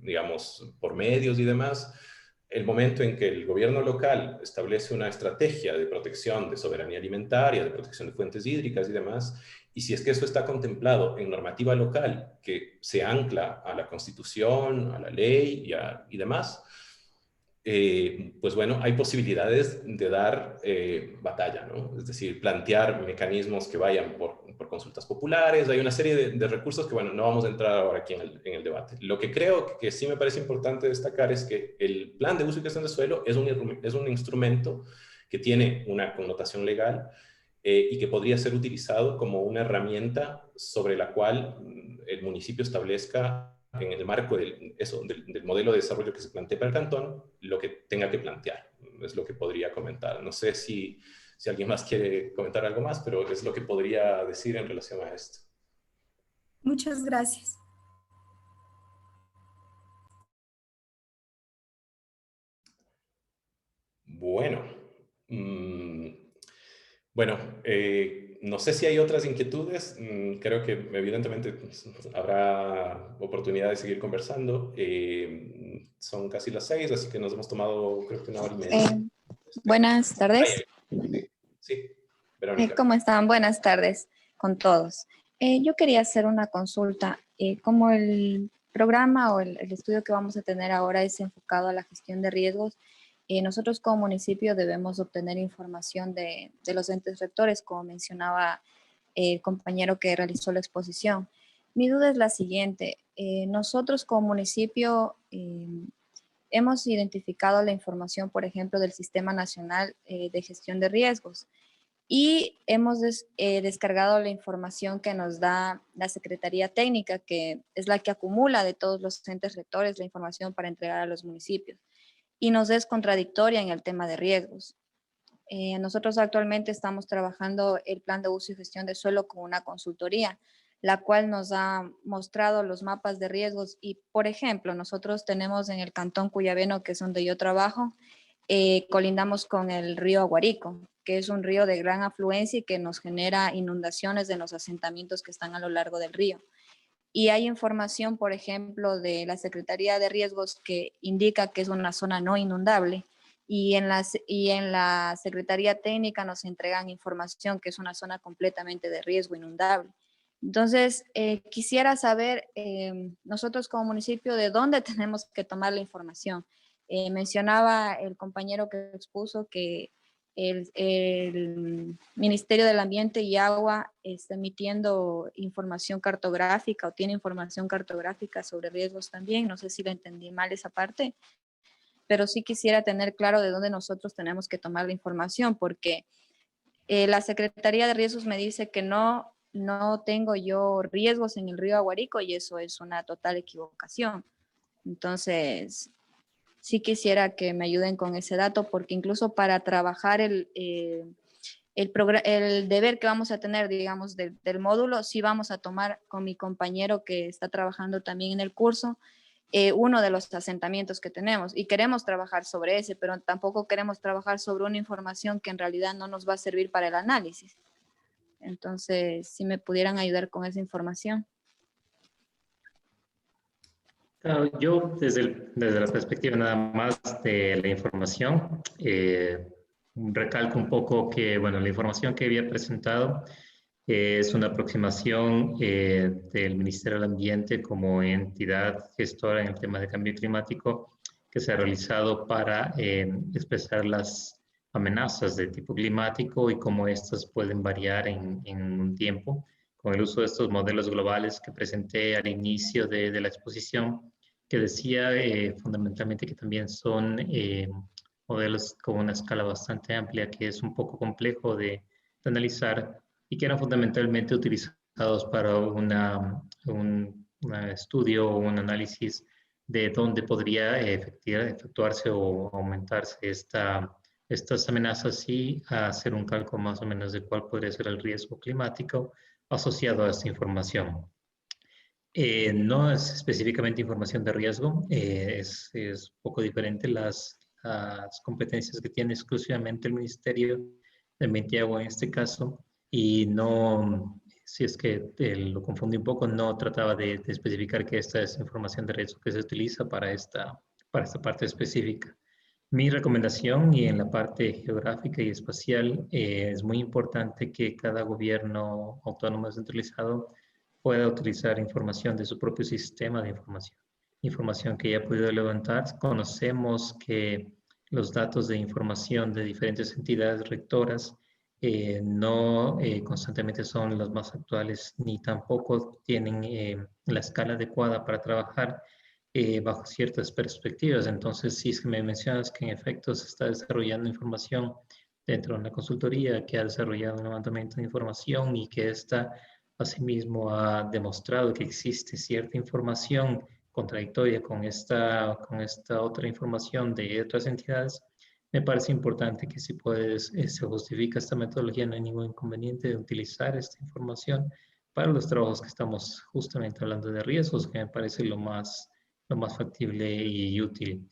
digamos, por medios y demás, el momento en que el gobierno local establece una estrategia de protección de soberanía alimentaria, de protección de fuentes hídricas y demás, y si es que eso está contemplado en normativa local que se ancla a la Constitución, a la ley y demás, pues bueno, hay posibilidades de dar batalla, ¿no? Es decir, plantear mecanismos que vayan por consultas populares. Hay una serie de recursos que, bueno, no vamos a entrar ahora aquí en el debate. Lo que creo que sí me parece importante destacar es que el plan de uso y gestión de suelo es un instrumento que tiene una connotación legal y que podría ser utilizado como una herramienta sobre la cual el municipio establezca en el marco del modelo de desarrollo que se plantea para el cantón, lo que tenga que plantear. Es lo que podría comentar. No sé si alguien más quiere comentar algo más, pero es lo que podría decir en relación a esto. Muchas gracias. Bueno, bueno, no sé si hay otras inquietudes. Creo que evidentemente pues, habrá oportunidad de seguir conversando. Son casi las 6, así que nos hemos tomado creo que 1 hora y media. Buenas tardes. Sí, Verónica. ¿Cómo están? Buenas tardes con todos. Yo quería hacer una consulta. Como el programa o el estudio que vamos a tener ahora es enfocado a la gestión de riesgos, nosotros como municipio debemos obtener información de los entes rectores, como mencionaba el compañero que realizó la exposición. Mi duda es la siguiente. Nosotros como municipio hemos identificado la información, por ejemplo, del Sistema Nacional de Gestión de Riesgos y hemos descargado la información que nos da la Secretaría Técnica, que es la que acumula de todos los entes rectores la información para entregar a los municipios y nos es contradictoria en el tema de riesgos. Nosotros actualmente estamos trabajando el plan de uso y gestión de suelo con una consultoría, la cual nos ha mostrado los mapas de riesgos y, por ejemplo, nosotros tenemos en el cantón Cuyabeno, que es donde yo trabajo, colindamos con el río Aguarico, que es un río de gran afluencia y que nos genera inundaciones en los asentamientos que están a lo largo del río. Y hay información, por ejemplo, de la Secretaría de Riesgos que indica que es una zona no inundable y en la Secretaría Técnica nos entregan información que es una zona completamente de riesgo inundable. Entonces, quisiera saber nosotros como municipio de dónde tenemos que tomar la información. Mencionaba el compañero que expuso que el Ministerio del Ambiente y Agua está emitiendo información cartográfica o tiene información cartográfica sobre riesgos también. No sé si lo entendí mal esa parte. pero sí quisiera tener claro de dónde nosotros tenemos que tomar la información, porque la Secretaría de Riesgos me dice que no tengo yo riesgos en el río Aguarico y eso es una total equivocación. Entonces, sí quisiera que me ayuden con ese dato, porque incluso para trabajar el deber que vamos a tener, digamos, del módulo, sí vamos a tomar con mi compañero que está trabajando también en el curso, uno de los asentamientos que tenemos y queremos trabajar sobre ese, pero tampoco queremos trabajar sobre una información que en realidad no nos va a servir para el análisis. Entonces, si me pudieran ayudar con esa información. Claro, yo desde la perspectiva nada más de la información, recalco un poco que, bueno, la información que había presentado es una aproximación del Ministerio del Ambiente como entidad gestora en el tema de cambio climático que se ha realizado para expresar las amenazas de tipo climático y cómo estas pueden variar en un tiempo. Con el uso de estos modelos globales que presenté al inicio de la exposición, que decía fundamentalmente que también son modelos con una escala bastante amplia, que es un poco complejo de analizar y que eran fundamentalmente utilizados para un estudio o un análisis de dónde podría efectuarse o aumentarse estas amenazas y hacer un cálculo más o menos de cuál podría ser el riesgo climático asociado a esta información. No es específicamente información de riesgo, es un poco diferente las competencias que tiene exclusivamente el Ministerio de Ambiente y Agua en este caso, y no, si es que lo confundí un poco, no trataba de especificar que esta es información de riesgo que se utiliza para esta parte específica. Mi recomendación, y en la parte geográfica y espacial, es muy importante que cada gobierno autónomo descentralizado pueda utilizar información de su propio sistema de información que ya ha podido levantar. Conocemos que los datos de información de diferentes entidades rectoras no constantemente son los más actuales ni tampoco tienen la escala adecuada para trabajar bajo ciertas perspectivas. Entonces, si es que me mencionas que en efecto se está desarrollando información dentro de una consultoría que ha desarrollado un levantamiento de información y que esta asimismo ha demostrado que existe cierta información contradictoria con esta otra información de otras entidades, me parece importante que si se justifica esta metodología, no hay ningún inconveniente de utilizar esta información para los trabajos que estamos justamente hablando de riesgos, que me parece lo más factible y útil.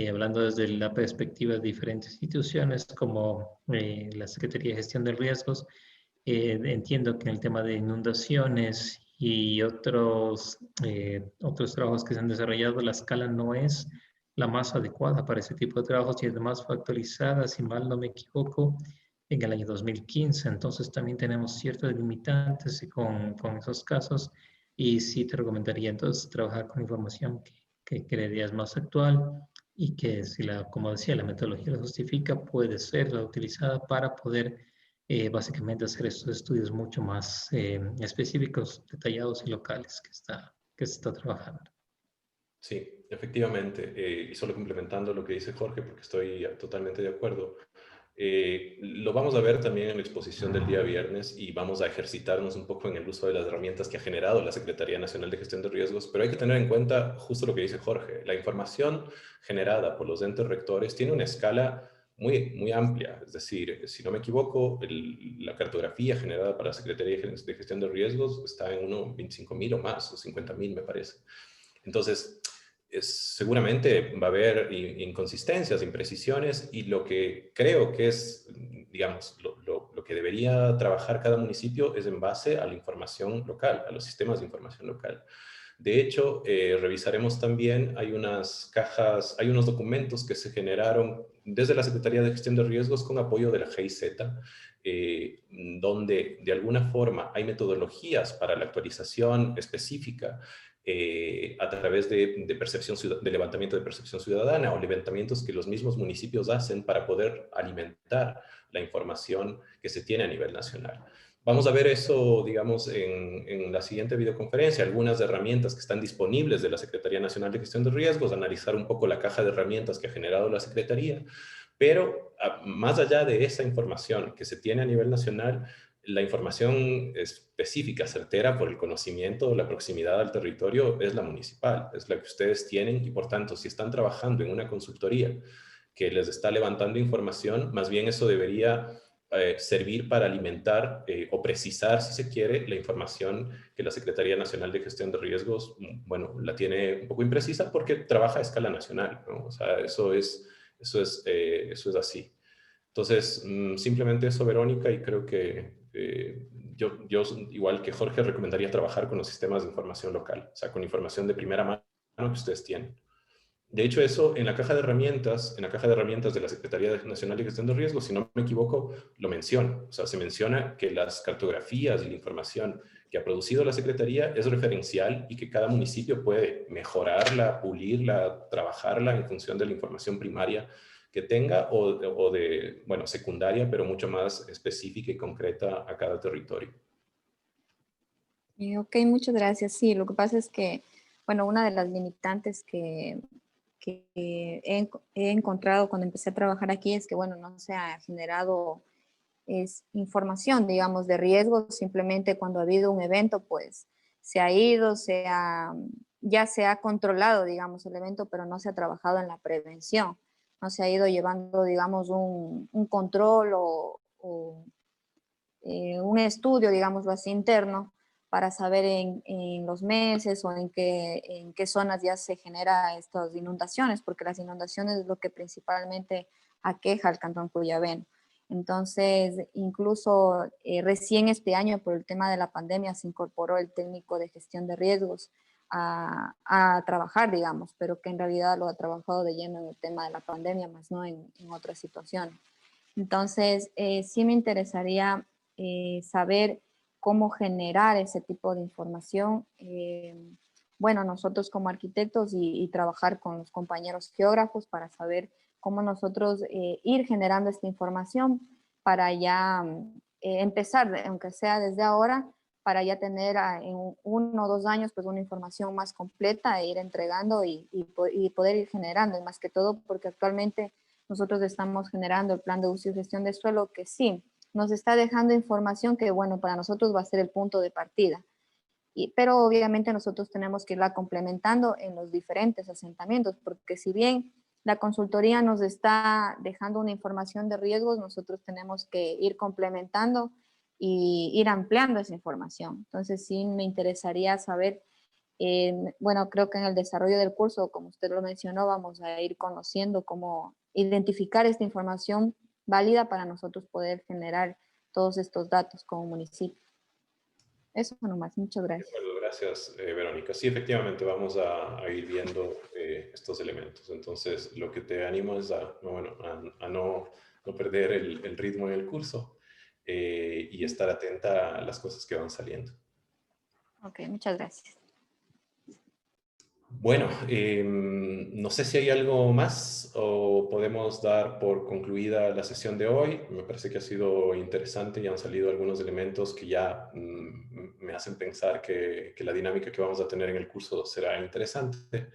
Hablando desde la perspectiva de diferentes instituciones como la Secretaría de Gestión de Riesgos, entiendo que en el tema de inundaciones y otros trabajos que se han desarrollado, la escala no es la más adecuada para ese tipo de trabajos y además fue actualizada, si mal no me equivoco, en el año 2015. Entonces también tenemos ciertas limitantes con esos casos y sí te recomendaría entonces trabajar con información que creerías más actual y que si como decía, la metodología lo justifica, puede ser utilizada para poder básicamente hacer estos estudios mucho más específicos, detallados y locales que se está trabajando. Sí, efectivamente. Y solo complementando lo que dice Jorge, porque estoy totalmente de acuerdo. Lo vamos a ver también en la exposición del día viernes y vamos a ejercitarnos un poco en el uso de las herramientas que ha generado la Secretaría Nacional de Gestión de Riesgos, pero hay que tener en cuenta justo lo que dice Jorge. La información generada por los entes rectores tiene una escala muy, muy amplia. Es decir, si no me equivoco, la cartografía generada para la Secretaría de Gestión de Riesgos está en unos 25.000 o más, o 50.000 me parece. Entonces, seguramente va a haber inconsistencias, imprecisiones, y lo que creo que es, digamos, lo que debería trabajar cada municipio es en base a la información local, a los sistemas de información local. De hecho, revisaremos también, hay unos documentos que se generaron desde la Secretaría de Gestión de Riesgos con apoyo de la GIZ, donde de alguna forma hay metodologías para la actualización específica a través de levantamiento de percepción ciudadana o levantamientos que los mismos municipios hacen para poder alimentar la información que se tiene a nivel nacional. Vamos a ver eso, digamos, en la siguiente videoconferencia, algunas herramientas que están disponibles de la Secretaría Nacional de Gestión de Riesgos, analizar un poco la caja de herramientas que ha generado la Secretaría, pero más allá de esa información que se tiene a nivel nacional, la información específica, certera por el conocimiento, la proximidad al territorio, es la municipal, es la que ustedes tienen y por tanto, si están trabajando en una consultoría que les está levantando información, más bien eso debería servir para alimentar o precisar, si se quiere, la información que la Secretaría Nacional de Gestión de Riesgos, bueno, la tiene un poco imprecisa porque trabaja a escala nacional, ¿no? O sea, eso es así. Entonces, simplemente eso, Verónica, y creo que yo, igual que Jorge, recomendaría trabajar con los sistemas de información local, o sea, con información de primera mano que ustedes tienen. De hecho, eso en la caja de herramientas, de la Secretaría Nacional de Gestión de Riesgos, si no me equivoco, lo menciona. O sea, se menciona que las cartografías y la información que ha producido la Secretaría es referencial y que cada municipio puede mejorarla, pulirla, trabajarla en función de la información primaria que tenga o de, bueno, secundaria, pero mucho más específica y concreta a cada territorio. Ok, muchas gracias. Sí, lo que pasa es que, bueno, una de las limitantes que he encontrado cuando empecé a trabajar aquí es que, bueno, no se ha generado información, digamos, de riesgos. Simplemente cuando ha habido un evento, pues se ha ido, ya se ha controlado, digamos, el evento, pero no se ha trabajado en la prevención. No se ha ido llevando, digamos, un control o un estudio, digámoslo así, interno, para saber en los meses o en qué zonas ya se genera estas inundaciones, porque las inundaciones es lo que principalmente aqueja al Cantón Cuyabeno. Entonces, incluso recién este año, por el tema de la pandemia, se incorporó el técnico de gestión de riesgos a trabajar, digamos, pero que en realidad lo ha trabajado de lleno en el tema de la pandemia, más no en otras situaciones. Entonces, sí me interesaría saber cómo generar ese tipo de información. Bueno, nosotros como arquitectos y trabajar con los compañeros geógrafos para saber cómo nosotros ir generando esta información para ya empezar, aunque sea desde ahora, para ya tener en 1 o 2 años pues una información más completa e ir entregando y poder ir generando, y más que todo porque actualmente nosotros estamos generando el plan de uso y gestión de suelo que sí, nos está dejando información que, bueno, para nosotros va a ser el punto de partida. Pero obviamente nosotros tenemos que irla complementando en los diferentes asentamientos, porque si bien la consultoría nos está dejando una información de riesgos, nosotros tenemos que ir complementando y ir ampliando esa información. Entonces sí me interesaría saber, bueno, creo que en el desarrollo del curso, como usted lo mencionó, vamos a ir conociendo cómo identificar esta información válida para nosotros poder generar todos estos datos como municipio. Eso nomás, muchas gracias. Bueno, gracias, Verónica. Sí, efectivamente, vamos a ir viendo estos elementos. Entonces, lo que te animo es a no perder el ritmo en el curso y estar atenta a las cosas que van saliendo. Ok, muchas gracias. Bueno, no sé si hay algo más o podemos dar por concluida la sesión de hoy. Me parece que ha sido interesante y han salido algunos elementos que ya me hacen pensar que la dinámica que vamos a tener en el curso será interesante.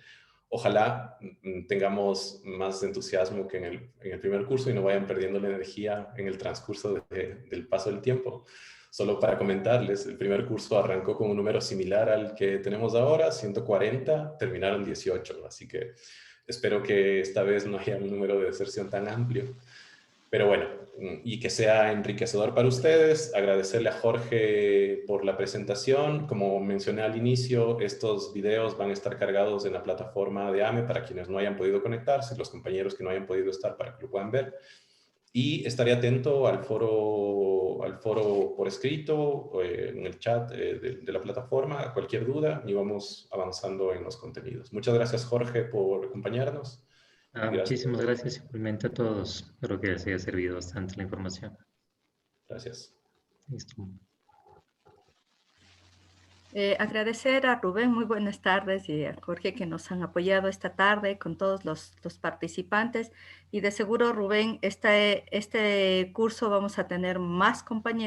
Ojalá tengamos más entusiasmo que en el primer curso y no vayan perdiendo la energía en el transcurso del paso del tiempo. Solo para comentarles, el primer curso arrancó con un número similar al que tenemos ahora, 140, terminaron 18, así que espero que esta vez no haya un número de deserción tan amplio. Pero bueno, y que sea enriquecedor para ustedes. Agradecerle a Jorge por la presentación. Como mencioné al inicio, estos videos van a estar cargados en la plataforma de AME para quienes no hayan podido conectarse, los compañeros que no hayan podido estar para que lo puedan ver. Y estaré atento al foro por escrito, en el chat de la plataforma, cualquier duda, y vamos avanzando en los contenidos. Muchas gracias, Jorge, por acompañarnos. Muchísimas gracias igualmente a todos. Espero que les haya servido bastante la información. Gracias. Listo. Agradecer a Rubén, muy buenas tardes, y a Jorge que nos han apoyado esta tarde con todos los participantes. Y de seguro, Rubén, este curso vamos a tener más compañeros.